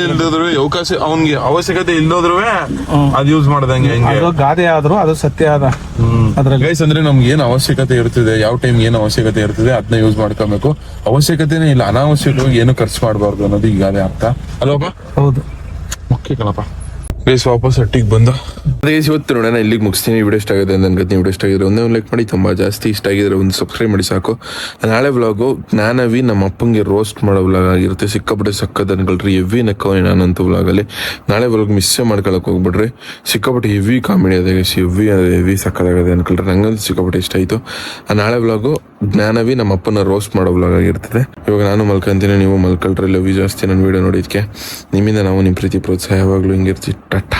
ಇಲ್ದಿದ್ರು ಅವಕಾಶ, ಅವ್ನಿಗೆ ಅವಶ್ಯಕತೆ ಇಲ್ದೋದ್ರು ಅದ್ ಯೂಸ್ ಮಾಡ್ದಂಗೆ. ಅದು ಗಾದೆ ಆದ್ರೂ ಅದು ಸತ್ಯ ಅದ. ಅದ್ರಲ್ಲಿ ಗೈಸ್ ಅಂದ್ರೆ ನಮ್ಗೆ ಏನ್ ಅವಶ್ಯಕತೆ ಇರ್ತದೆ, ಯಾವ ಟೈಮ್ ಏನ್ ಅವಶ್ಯಕತೆ ಇರ್ತದೆ ಅದನ್ನ ಯೂಸ್ ಮಾಡ್ಕೊಬೇಕು. ಅವಶ್ಯಕತೆನೇ ಇಲ್ಲ, ಅನಾವಶ್ಯಕವಾಗಿ ಏನು ಖರ್ಚು ಮಾಡಬಾರ್ದು ಅನ್ನೋದು ಈಗ ಅದೇ ಅರ್ಥ ಅಲ್ವಪ್ಪ? ಹೌದು. ಓಕೆ ಕಣಪ್ಪ. ಗೈಸ್ ವಾಪಸ್ ಹಟ್ಟಿಗೆ ಬಂದ. ಗೈಸ್ ಇವತ್ತು ನೋಡೋಣ ಇಲ್ಲಿಗೆ ಮುಗಿಸ್ತೀನಿ. ವಿಡಿಯೋ ಇಷ್ಟ ಆಗಿದೆ ಅಂತ ಅನ್ಕೋತೀನಿ. ವಿಡಿಯೋ ಇಷ್ಟ ಆಗಿದ್ರೆ ಒಂದೇ ಲೈಕ್ ಮಾಡಿ, ತುಂಬ ಜಾಸ್ತಿ ಇಷ್ಟ ಆಗಿದ್ರೆ ಒಂದು ಸಬ್ಸ್ಕ್ರೈಬ್ ಮಾಡಿ ಸಾಕು. ನಾಳೆ ವ್ಲಾಗು ಜ್ಞಾನವಿ ನಮ್ಮ ಅಪ್ಪಂಗೆ ರೋಸ್ಟ್ ಮಾಡೋ ವ್ಲಾಗ್ ಆಗಿರುತ್ತೆ. ಸಿಕ್ಕಾಪಟ್ಟೆ ಸಕ್ಕದ ಅನ್ಕೊಳ್ರಿ, ಹೆವಿ ನಕ್ಕವನಿ ನಾನಂತೂ ವ್ಲಾಗಲ್ಲಿ. ನಾಳೆ ವ್ಲಾಗ್ ಮಿಸ್ಸೇ ಮಾಡ್ಕೊಳಕ್ ಹೋಗ್ಬಿಡ್ರಿ. ಸಿಕ್ಕಾಪಟ್ಟೆ ಹೆವಿ ಕಾಮಿಡಿ ಅದೇ ಗೈಸ್, ಹೆವಿ ಸಕ್ಕದಾಗದೆ ಅನ್ಕೊಳ್ರಿ. ನಂಗಂತೂ ಸಿಕ್ಕಾಪಟ್ಟೆ ಇಷ್ಟ ಆಯಿತು. ನಾಳೆ ವ್ಲಾಗು ಜ್ಞಾನವಿ ನಮ್ಮ ಅಪ್ಪನ ರೋಸ್ಟ್ ಮಾಡೋ ವ್ಲಾಗ್ ಆಗಿರ್ತದೆ. ಇವಾಗ ನಾನು ಮಲ್ಕೊಂತೀನಿ, ನೀವು ಮಲ್ಕೊಳ್ರಿ. ಲವ್ ಯು ಜಾಸ್ತಿ ನನ್ನ ವಿಡಿಯೋ ನೋಡಿದ್ಕೆ. ನಿಮ್ಮಿಂದ ನಾವು ನಿಮ್ಮ ಪ್ರೀತಿ ಪ್ರೋತ್ಸಾಹ ಯಾವಾಗಲೂ ಹಿಂಗಿರ್ತೀವಿ. ಟಾಟಾ.